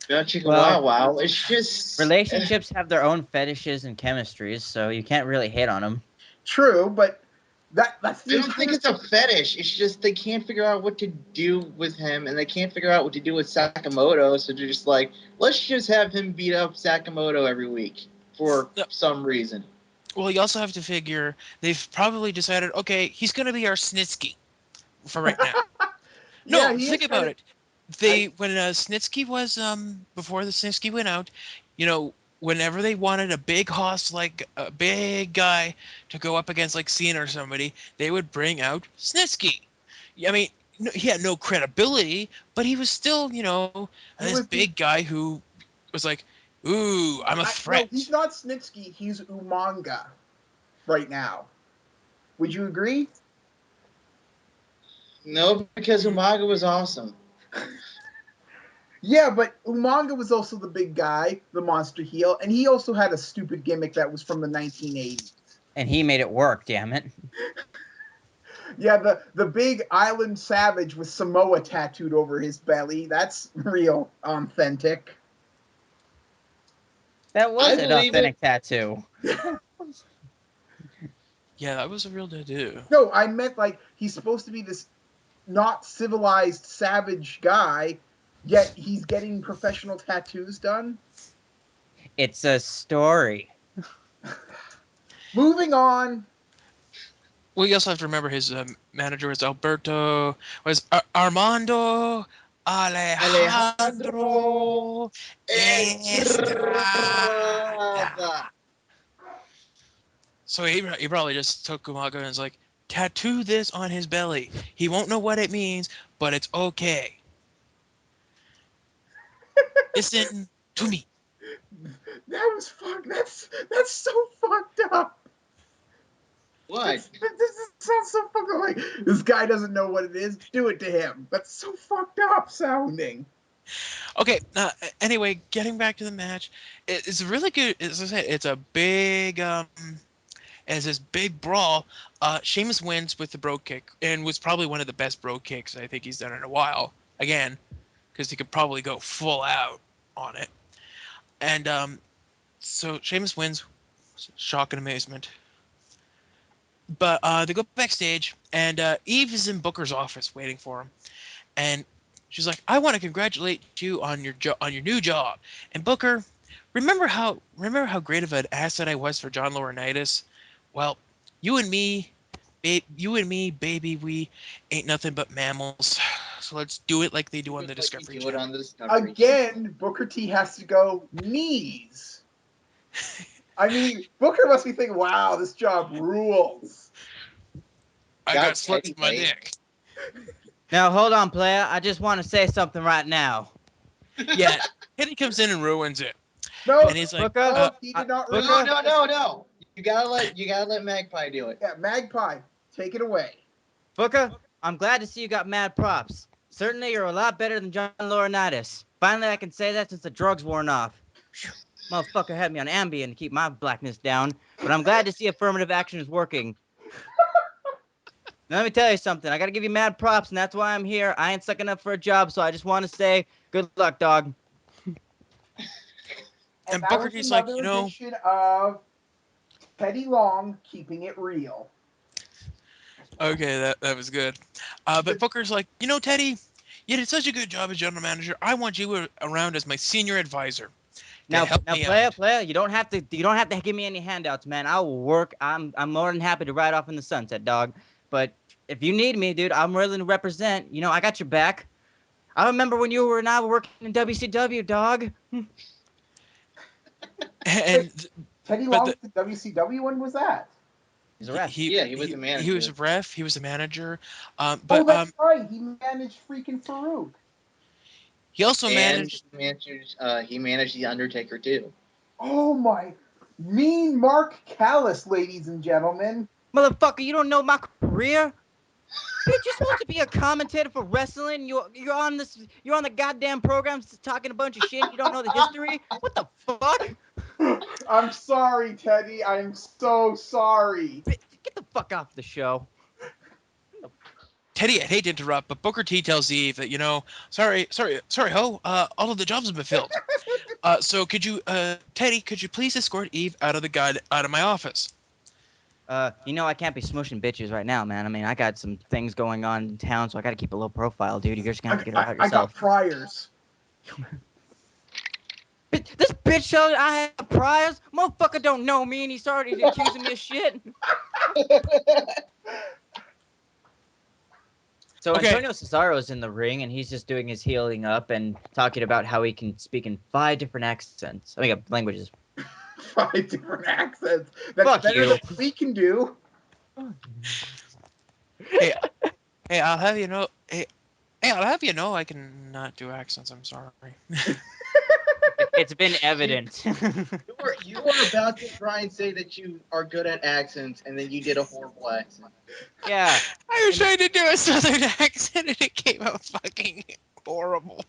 Wow. It's just relationships have their own fetishes and chemistries, so you can't really hate on them. True, but that's the I don't think it's a fetish. It's just they can't figure out what to do with him, and they can't figure out what to do with Sakamoto. So they're just like, let's just have him beat up Sakamoto every week for some reason. Well, you also have to figure they've probably decided, okay, he's going to be our Snitsky for right now. No, think about it. When Snitsky was before the Snitsky went out, you know, whenever they wanted a big hoss, like a big guy to go up against like Cena or somebody, they would bring out Snitsky. I mean, he had no credibility, but he was still, you know, this big guy who was like, ooh, I'm a threat. No, he's not Snitsky, he's Umaga right now. Would you agree? No, because Umaga was awesome. Yeah, but Umaga was also the big guy, the monster heel, and he also had a stupid gimmick that was from the 1980s. And he made it work, damn it. Yeah, the big island savage with Samoa tattooed over his belly. That's real authentic. That was an authentic tattoo. Yeah, that was a real tattoo. No, I meant like he's supposed to be this not civilized savage guy, yet he's getting professional tattoos done. It's a story. Moving on. Well, you also have to remember his manager was Armando Alejandro Estrada. So he probably just took Umaga and was like, tattoo this on his belly. He won't know what it means, but it's okay. Listen to me. That was fucked. That's so fucked up. What? This sounds so fucking like this guy doesn't know what it is. Do it to him. That's so fucked up sounding. Okay. Anyway, getting back to the match, it's really good. As I said, it's a big as this big brawl. Sheamus wins with the bro kick and was probably one of the best bro kicks I think he's done in a while. Again, because he could probably go full out on it. And so Sheamus wins. Shock and amazement. But they go backstage, and Eve is in Booker's office waiting for him, and she's like, "I want to congratulate you on your new job." And Booker, remember how great of an asset I was for John Laurinaitis? Well, you and me, baby, we ain't nothing but mammals. So let's do it like they do on the Discovery Channel. Again, Booker T has to go knees. I mean, Booker must be thinking, wow, this job rules. I got sluts in my dick. Now, hold on, player. I just want to say something right now. Yeah, Teddy comes in and ruins it, No, and he's like, Booker? no, he did not Booker? really. No. You gotta let Magpie do it. Yeah, Magpie, take it away. Booker, I'm glad to see you got mad props. Certainly, you're a lot better than John Laurinaitis. Finally, I can say that since the drugs worn off. Motherfucker had me on Ambien to keep my blackness down, but I'm glad to see affirmative action is working. Now, let me tell you something. I gotta give you mad props, and that's why I'm here. I ain't sucking up for a job, so I just want to say, good luck, dog. And and that Booker was T's like, another you know, edition of Teddy Long keeping it real. okay, that was good. But Booker's like, you know, Teddy, you did such a good job as general manager. I want you around as my senior advisor to Now, help me player, out. you don't have to give me any handouts, man. I will work. I'm more than happy to ride off in the sunset, dog. But if you need me, dude, I'm willing to represent. You know, I got your back. I remember when you and I were working in WCW, dog. And Teddy but Long, the WCW one was that? He's a ref. He was a he was manager. a ref. He was a manager. Oh, But that's right. He managed freaking Farouk. he also And managed. he managed the Undertaker too. Oh my, mean Mark Callis, ladies and gentlemen. Motherfucker, you don't know my career? Bitch, you're supposed to be a commentator for wrestling. You're on the goddamn program talking a bunch of shit. And you don't know the history. What the fuck? I'm sorry, Teddy. I'm so sorry. Get the fuck off the show. Teddy, I hate to interrupt, but Booker T tells Eve that, you know, sorry, ho, all of the jobs have been filled. So could you, Teddy, could you please escort Eve out of my office? You know I can't be smushing bitches right now, man. I mean, I got some things going on in town, so I got to keep a low profile, dude. You're just gonna have to get her out I got yourself. priors. This bitch showed I have priors. Motherfucker don't know me, and he started accusing me of shit. So Okay. Antonio Cesaro is in the ring, and he's just doing his healing up and talking about how he can speak in 5 different accents. I mean, languages. 5 different accents. That's Fuck better you. than we can do. Hey, I'll have you know, I'll have you know I can not do accents. I'm sorry. It's been evident. You were about to try and say that you are good at accents, and then you did a horrible accent. Yeah. I was trying to do a southern accent and it came out fucking horrible.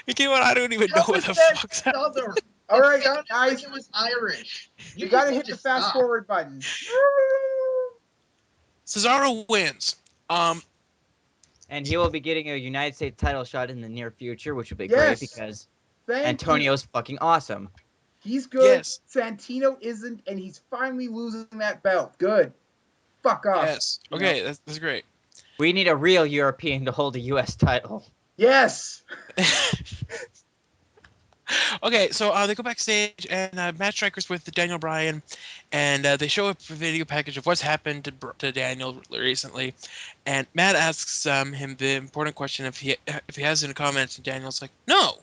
It came out, I don't even know How what was the that fuck's happening. southern? All right, It sounded guys, like it was Irish. you gotta hit the just fast stop. forward button. Cesaro wins. And he will be getting a United States title shot in the near future, which will be great Yes, because thank you. Antonio's fucking awesome. He's good. Yes. Santino isn't, and he's finally losing that belt. Good. Fuck off. Yes. You Okay, know? that's great. We need a real European to hold a U.S. title. Yes. Okay, so they go backstage and Matt Striker's with Daniel Bryan, and they show a video package of what's happened to Daniel recently, and Matt asks him the important question if he has any comments, and Daniel's like, no.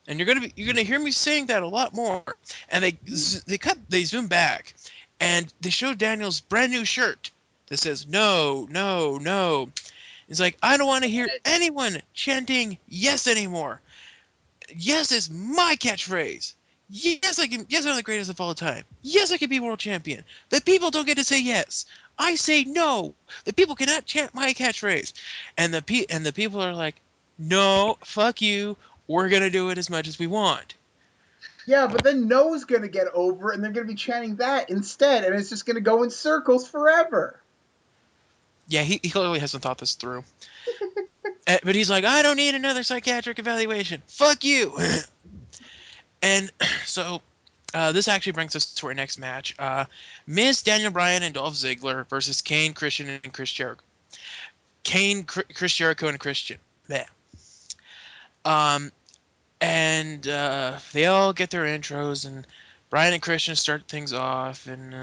And you're gonna hear me saying that a lot more. And they zoom back, and they show Daniel's brand new shirt that says no, no, no. He's like, I don't want to hear anyone chanting yes anymore. Yes is my catchphrase. Yes, I can. Yes, I'm the greatest of all time. Yes, I can be world champion. The people don't get to say yes. I say no. The people cannot chant my catchphrase. And the people are like, no, fuck you. We're gonna do it as much as we want. Yeah, but then no's gonna get over, and they're gonna be chanting that instead, and it's just gonna go in circles forever. Yeah, he clearly hasn't thought this through. But he's like, I don't need another psychiatric evaluation. Fuck you. And so this actually brings us to our next match. Miz, Daniel Bryan, and Dolph Ziggler versus Kane, Christian, and Chris Jericho. Chris Jericho, and Christian. Yeah. Um, and they all get their intros, and Bryan and Christian start things off. And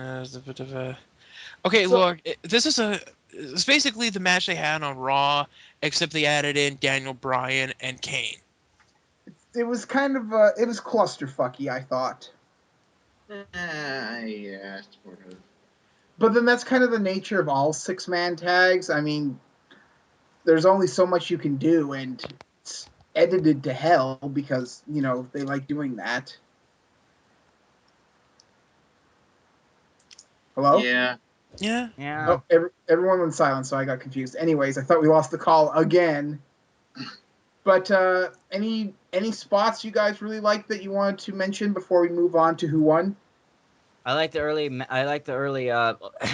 okay, So look, it's basically the match they had on Raw, except they added in Daniel Bryan and Kane. it was kind of it was clusterfucky, I thought. Yeah, sort of. But then that's kind of the nature of all 6-man tags. I mean, there's only so much you can do, and it's edited to hell because they like doing that. Hello? Yeah. Yeah. Yeah. Oh, everyone went silent, so I got confused. Anyways, I thought we lost the call again. But any spots you guys really like that you wanted to mention before we move on to who won? I like the early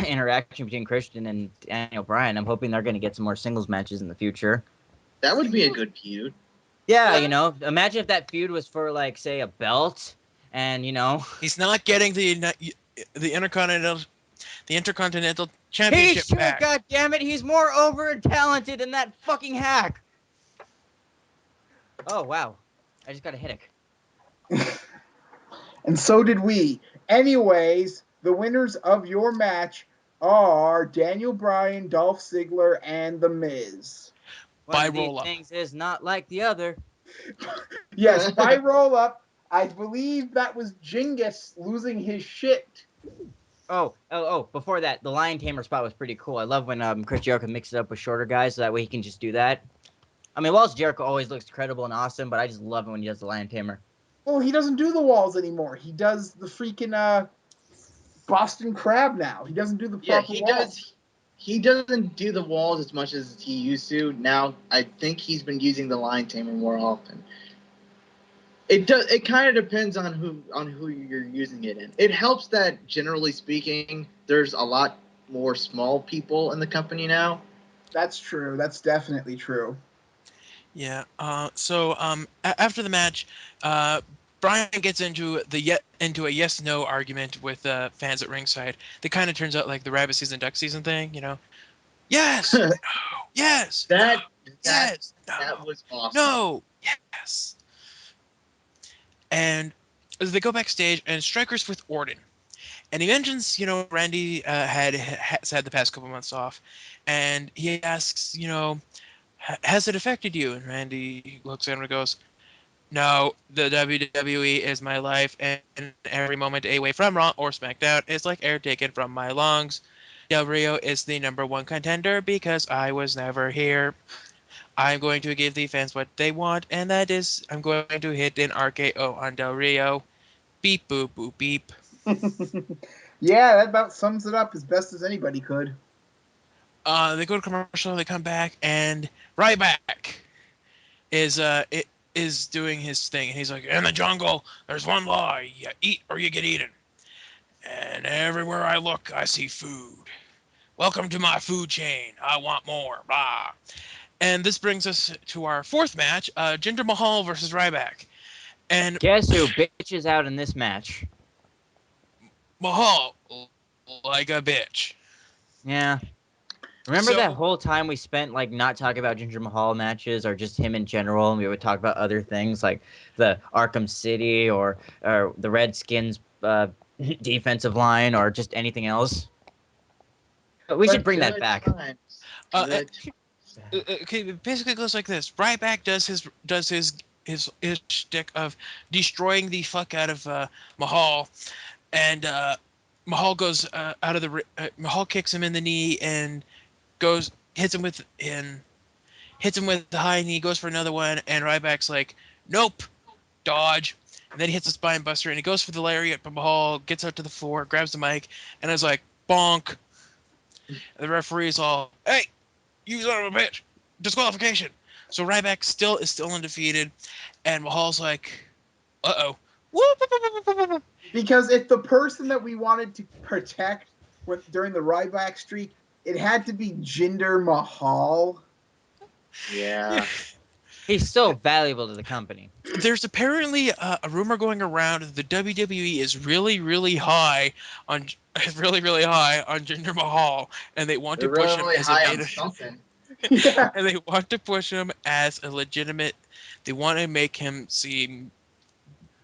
interaction between Christian and Daniel Bryan. I'm hoping they're going to get some more singles matches in the future. That would be a good feud. Yeah, imagine if that feud was for, like, say, a belt, and He's not getting the Intercontinental he Championship should. back. God damn it, he's more over and talented than that fucking hack. Oh wow, I just got a headache. And so did we. Anyways, the winners of your match are Daniel Bryan, Dolph Ziggler, and The Miz. One By of these roll up. things is not like the other. Yes, by roll up. I believe that was Genghis losing his shit. Oh! Before that, the Lion Tamer spot was pretty cool. I love when Chris Jericho mixes it up with shorter guys, so that way he can just do that. I mean, Walls Jericho always looks credible and awesome, but I just love it when he does the Lion Tamer. Well, he doesn't do the walls anymore. He does the freaking Boston Crab now. He doesn't do the proper he walls. does. He doesn't do the walls as much as he used to. Now I think he's been using the Lion Tamer more often. It does. It kind of depends on who you're using it in. It helps that generally speaking, there's a lot more small people in the company now. That's true. That's definitely true. Yeah. After the match, Brian gets into a yes/no argument with fans at ringside. That kind of turns out like the rabbit season, duck season thing. Yes, no, yes, no, yes, that no, was awesome. no, yes. And they go backstage, and Striker's with Orton, and he mentions, Randy has had the past couple months off, and he asks, has it affected you? And Randy looks at him and goes, no, the WWE is my life, and every moment away from Raw or SmackDown is like air taken from my lungs. Del Rio is the #1 contender because I was never here. I'm going to give the fans what they want, and that is I'm going to hit an RKO on Del Rio. Beep, boop, boop, beep. Yeah, that about sums it up as best as anybody could. They go to commercial, they come back, and Ryback is doing his thing, and he's like, in the jungle, there's one law: you eat or you get eaten. And everywhere I look, I see food. Welcome to my food chain. I want more. Blah. And this brings us to our fourth match, Jinder Mahal versus Ryback. And Guess who bitches out in this match? Mahal, like a bitch. Yeah. Remember So that whole time we spent, like, not talking about Jinder Mahal matches or just him in general, and we would talk about other things like the Arkham City or the Redskins defensive line or just anything else? But we should bring that back. Good. Okay, it basically goes like this. Ryback does his shtick of destroying the fuck out of Mahal, and Mahal goes out of the Mahal kicks him in the knee and goes hits him with the high knee, goes for another one, and Ryback's like, nope, dodge. And then he hits a spine buster, and he goes for the lariat, but Mahal gets out to the floor, grabs the mic, and is like, bonk. And the referee's all, hey, you son of a bitch, disqualification. So Ryback is still undefeated, and Mahal's like, uh-oh. Because if the person that we wanted to protect during the Ryback streak, it had to be Jinder Mahal. Yeah. He's so valuable to the company. There's apparently a rumor going around that the WWE is really, really high on Jinder Mahal, and they want They're to push him really as a high on main, something. Yeah. and they want to push him as a legitimate. They want to make him seem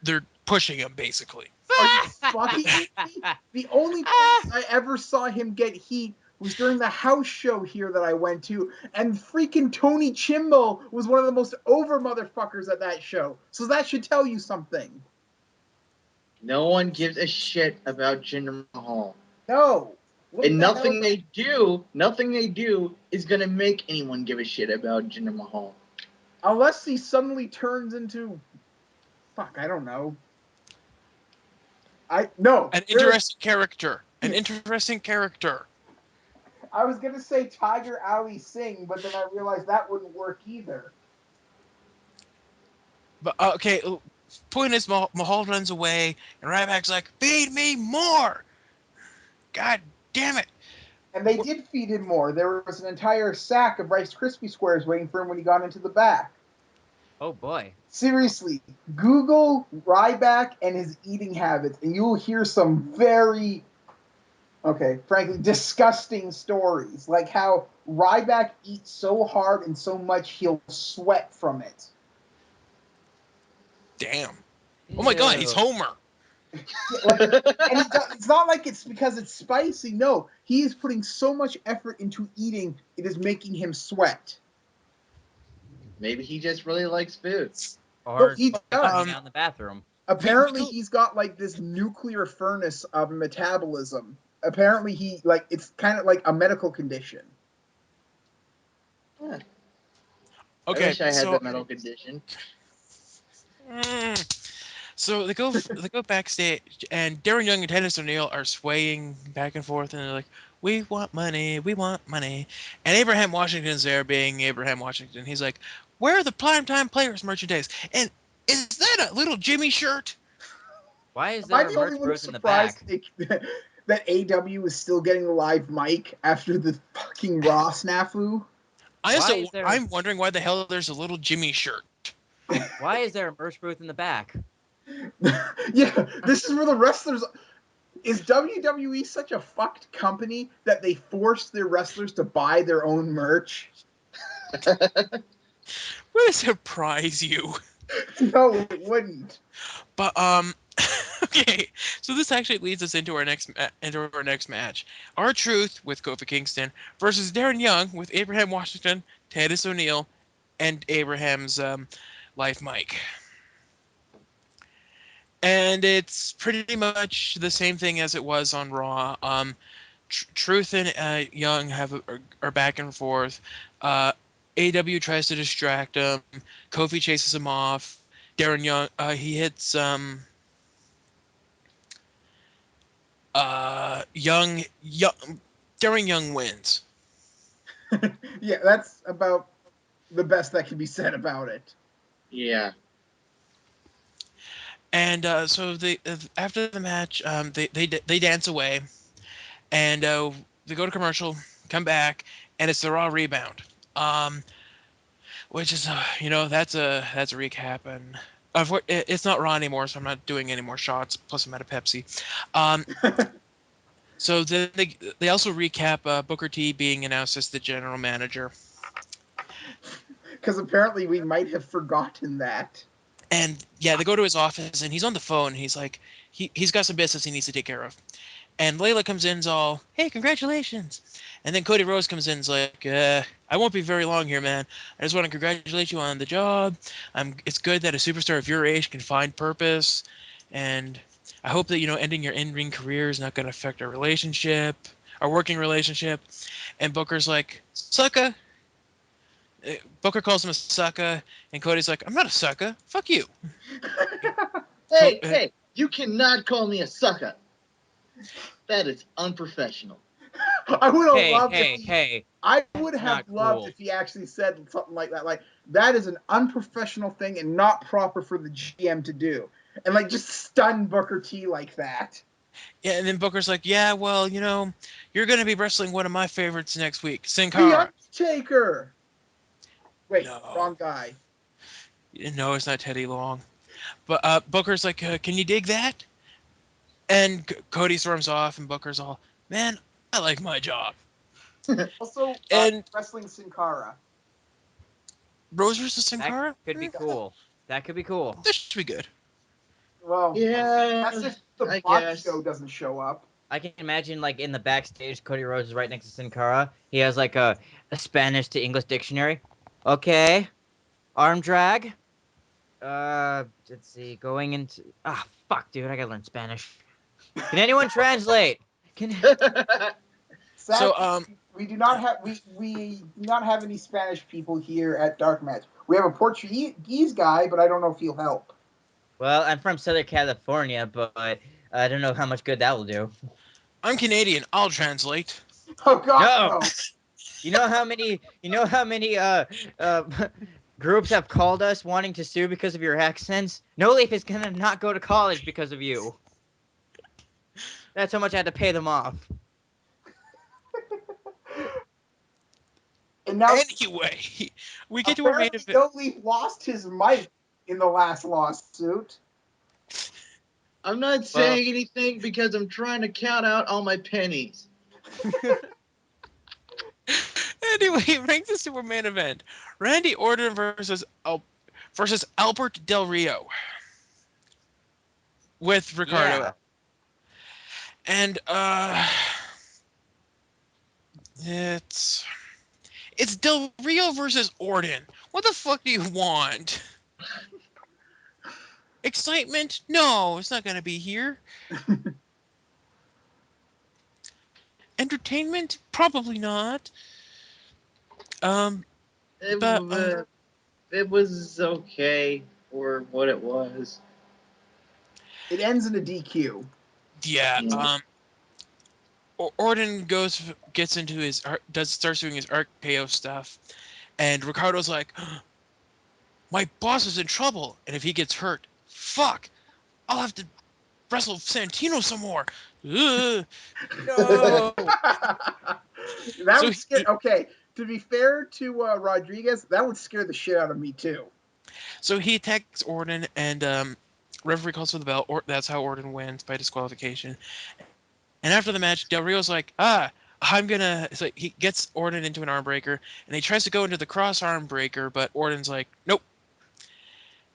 they're pushing him basically. Are you fucking with me? The only place I ever saw him get heat was during the house show here that I went to, and freaking Tony Chimbo was one of the most over motherfuckers at that show. So that should tell you something. No one gives a shit about Jinder Mahal. No. And nothing they do is gonna make anyone give a shit about Jinder Mahal. Unless he suddenly turns into, fuck, I don't know. An interesting character. An interesting character. I was gonna say Tiger Ali Singh, but then I realized that wouldn't work either. But okay, point is, Mahal runs away, and Ryback's like, "Feed me more!" God damn it! And they did feed him more. There was an entire sack of Rice Krispie squares waiting for him when he got into the back. Oh boy. Seriously, Google Ryback and his eating habits, and you'll hear some very, frankly, disgusting stories. Like how Ryback eats so hard and so much he'll sweat from it. Damn. Oh my god, he's Homer. It's not like it's because it's spicy. No, he is putting so much effort into eating, it is making him sweat. Maybe he just really likes food. Or he does. Hang out in the bathroom. Apparently, he's got like this nuclear furnace of metabolism. Apparently, it's kind of like a medical condition. Yeah. Okay, I wish I had that medical condition. So they go backstage, and Darren Young and Dennis O'Neill are swaying back and forth, and they're like, "We want money, we want money." And Abraham Washington's there, being Abraham Washington. He's like, "Where are the primetime players merchandise? And is that a little Jimmy shirt?" Why is there a merch booth in the back? That AW is still getting the live mic after the fucking Raw snafu. I'm wondering why the hell there's a little Jimmy shirt. Why is there a merch booth in the back? Yeah, this is where the wrestlers. Is WWE such a fucked company that they force their wrestlers to buy their own merch? Would it surprise you? No, it wouldn't. But okay, so this actually leads us into our next match. R-Truth with Kofi Kingston versus Darren Young with Abraham Washington, Titus O'Neil, and Abraham's live mic. And it's pretty much the same thing as it was on Raw. Truth and Young are back and forth. AW tries to distract him. Kofi chases him off. Darren Young, he hits Young. Darren Young wins. Yeah, that's about the best that can be said about it. Yeah. And so after the match, they dance away, and they go to commercial, come back, and it's the Raw rebound. Which is that's a recap, and it's not Raw anymore, so I'm not doing any more shots. Plus, I'm out of Pepsi. So then they also recap Booker T being announced as the general manager. Because apparently we might have forgotten that. And yeah, they go to his office, and he's on the phone. He's like, he's got some business he needs to take care of. And Layla comes in's all, "Hey, congratulations." And then Cody Rhodes comes in's like, "I won't be very long here, man. I just want to congratulate you on the job. It's good that a superstar of your age can find purpose, and I hope that ending your in-ring career is not going to affect our working relationship." And Booker's like, "Sucker." Booker calls him a sucker, and Cody's like, "I'm not a sucker. Fuck you." Hey, you cannot call me a sucker. That is unprofessional. I would have loved Cool. if he actually said something like that. Like, that is an unprofessional thing and not proper for the GM to do. And just stun Booker T like that. Yeah, and then Booker's like, "Yeah, well, you're going to be wrestling one of my favorites next week, Sin The Cara." Undertaker. Wait, No. wrong guy. No, it's not Teddy Long. But Booker's like, "Can you dig that?" And Cody storms off, and Booker's all, "Man, I like my job." Also, and wrestling Sin Cara. Rose versus Sin Cara? Could be cool. That could be cool. That should be good. Well, yeah, that's if the bot show doesn't show up. I can imagine, in the backstage, Cody Rhodes is right next to Sin Cara. He has, a Spanish to English dictionary. Okay. Arm drag. Let's see. Going into... fuck, dude. I gotta learn Spanish. Can anyone translate? Sadly, So we do not have we do not have any Spanish people here at DarkMatch. We have a Portuguese guy, but I don't know if he'll help. Well, I'm from Southern California, but I don't know how much good that will do. I'm Canadian. I'll translate. Oh God, No. no! You know how many groups have called us wanting to sue because of your accents? No Leaf is gonna not go to college because of you. That's how much I had to pay them off. And now Anyway, we get to our main apparently, event. No Leaf lost his mic in the last lawsuit. I'm not saying anything because I'm trying to count out all my pennies. Anyway, it brings us to our main event: Randy Orton versus Albert Del Rio with Ricardo. Yeah. And it's Del Rio versus Orton. What the fuck do you want? Excitement? No, it's not gonna be here. Entertainment? Probably not. Um, It, but it was okay for what it was. It ends in a DQ. yeah. Yeah. Orton gets into his starts doing his RKO stuff, and Ricardo's like, "My boss is in trouble, and if he gets hurt, fuck, I'll have to wrestle Santino some more." Ugh. No. That So would scare. Okay, to be fair to Rodriguez, that would scare the shit out of me too. he attacks Orton, and referee calls for the bell. That's how Orton wins by disqualification. And after the match, Del Rio's like, I'm gonna. It's like he gets Orton into an arm breaker, and he tries to go into the cross arm breaker, but Orton's like, nope.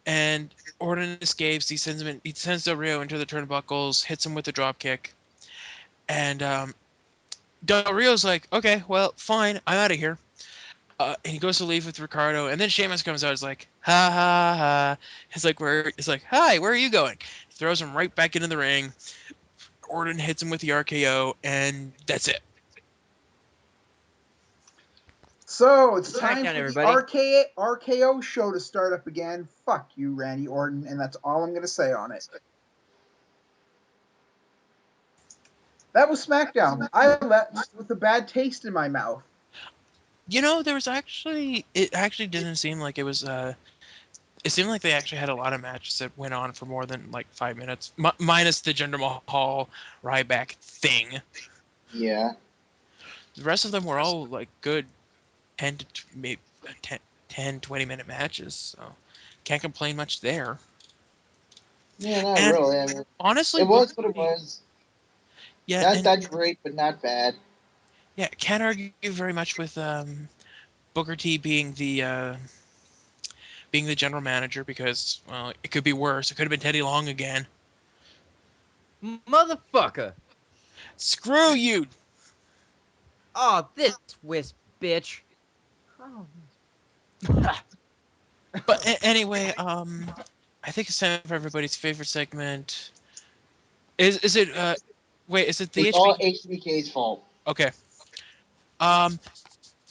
And Orton escapes. He sends Del Rio into the turnbuckles, hits him with a drop kick, and Del Rio's like, okay, well, fine, I'm out of here. And he goes to leave with Ricardo, and then Sheamus comes out. He's like, ha ha ha. It's like, hi, where are you going? He throws him right back into the ring. Orton hits him with the RKO, and that's it. So it's time Smackdown, for everybody. the RKO show to start up again. Fuck you, Randy Orton, and that's all I'm gonna say on it. That was SmackDown. I left with a bad taste in my mouth. You know, it actually didn't seem like it was. It seemed like they actually had a lot of matches that went on for more than like 5 minutes, minus the Jinder Mahal Ryback thing. Yeah. The rest of them were all like good 10 to maybe 10, 20-minute matches. So can't complain much there. Yeah, not And really. I mean, honestly, it was what it was. Yeah, Not and that great, but not bad. yeah, can't argue very much with Booker T being the general manager because well, it could be worse. It could have been Teddy Long again. Motherfucker. Screw you. Oh, this wisp bitch. Oh. But anyway, I think it's time for everybody's favorite segment. Is it wait, is it the It's all HBK's fault. Okay. Um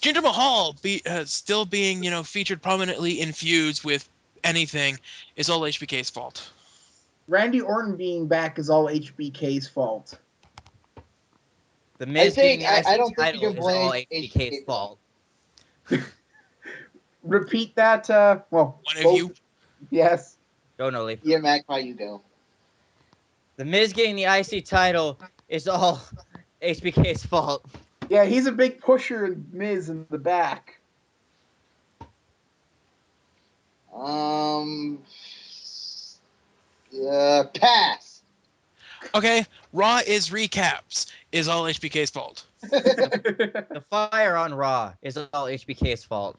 Jinder Mahal still being, featured prominently in feuds with anything is all HBK's fault. Randy Orton being back is all HBK's fault. The Miz getting the I IC don't think you title can is all blame HBK's HBK. fault. Repeat that. Well, One of both, you. yes. Go no Leaf. Yeah, Magpie, you go. The Miz getting the IC title is all HBK's fault. Yeah, he's a big pusher, Miz in the back. Pass. Okay, Raw is recaps is all HBK's fault. The fire on Raw is all HBK's fault.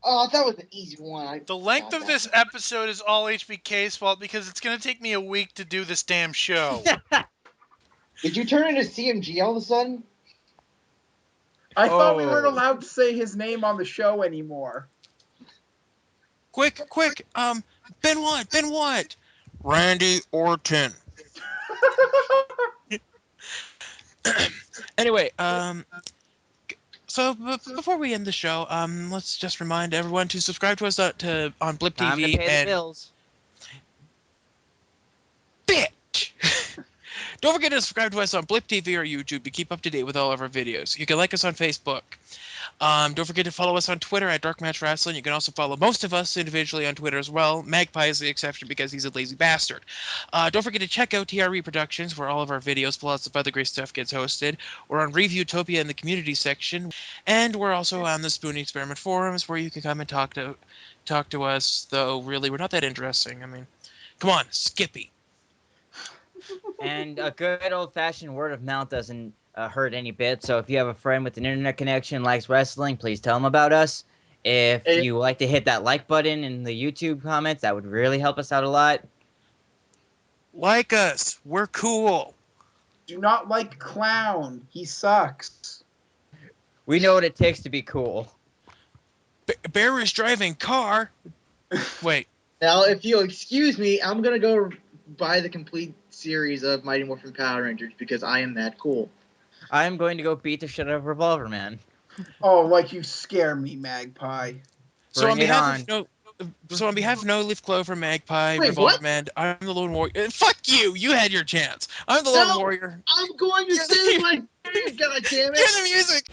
Oh, that was an easy one. The length of this episode is all HBK's fault because it's going to take me a week to do this damn show. Did you turn into CMG all of a sudden? I thought we weren't allowed to say his name on the show anymore. Quick, Benoit, Randy Orton. Anyway, So before we end the show, let's just remind everyone to subscribe to us on Blip Time TV to pay the and bills. bitch. Don't forget to subscribe to us on Blip TV or YouTube to keep up to date with all of our videos. You can like us on Facebook. Don't forget to follow us on Twitter at DarkMatch Wrestling. You can also follow most of us individually on Twitter as well. Magpie is the exception because he's a lazy bastard. Don't forget to check out TRE Productions, where all of our videos plus of other great stuff gets hosted. We're on Reviewtopia in the community section, and we're also on the Spoonie Experiment forums, where you can come and talk to us. Though really, we're not that interesting. I mean, come on, Skippy. And a good old-fashioned word of mouth doesn't hurt any bit. So if you have a friend with an internet connection likes wrestling, please tell them about us. If you like to hit that like button in the YouTube comments, that would really help us out a lot. Like us, we're cool. Do not like Clown. He sucks. We know what it takes to be cool. Bear is driving car. Wait. Now, if you'll excuse me, I'm gonna go buy the complete series of Mighty Morphin Power Rangers because I am that cool. I'm going to go beat the shit out of Revolver Man. Oh, like you scare me, Magpie. So on Bring it behalf on. of No Leaf Clover, Magpie, Wait, Revolver what? Man, I'm the Lone Warrior. Fuck you! You had your chance. I'm the Lone No! Warrior. I'm going to save my. God damn it! Hear the music.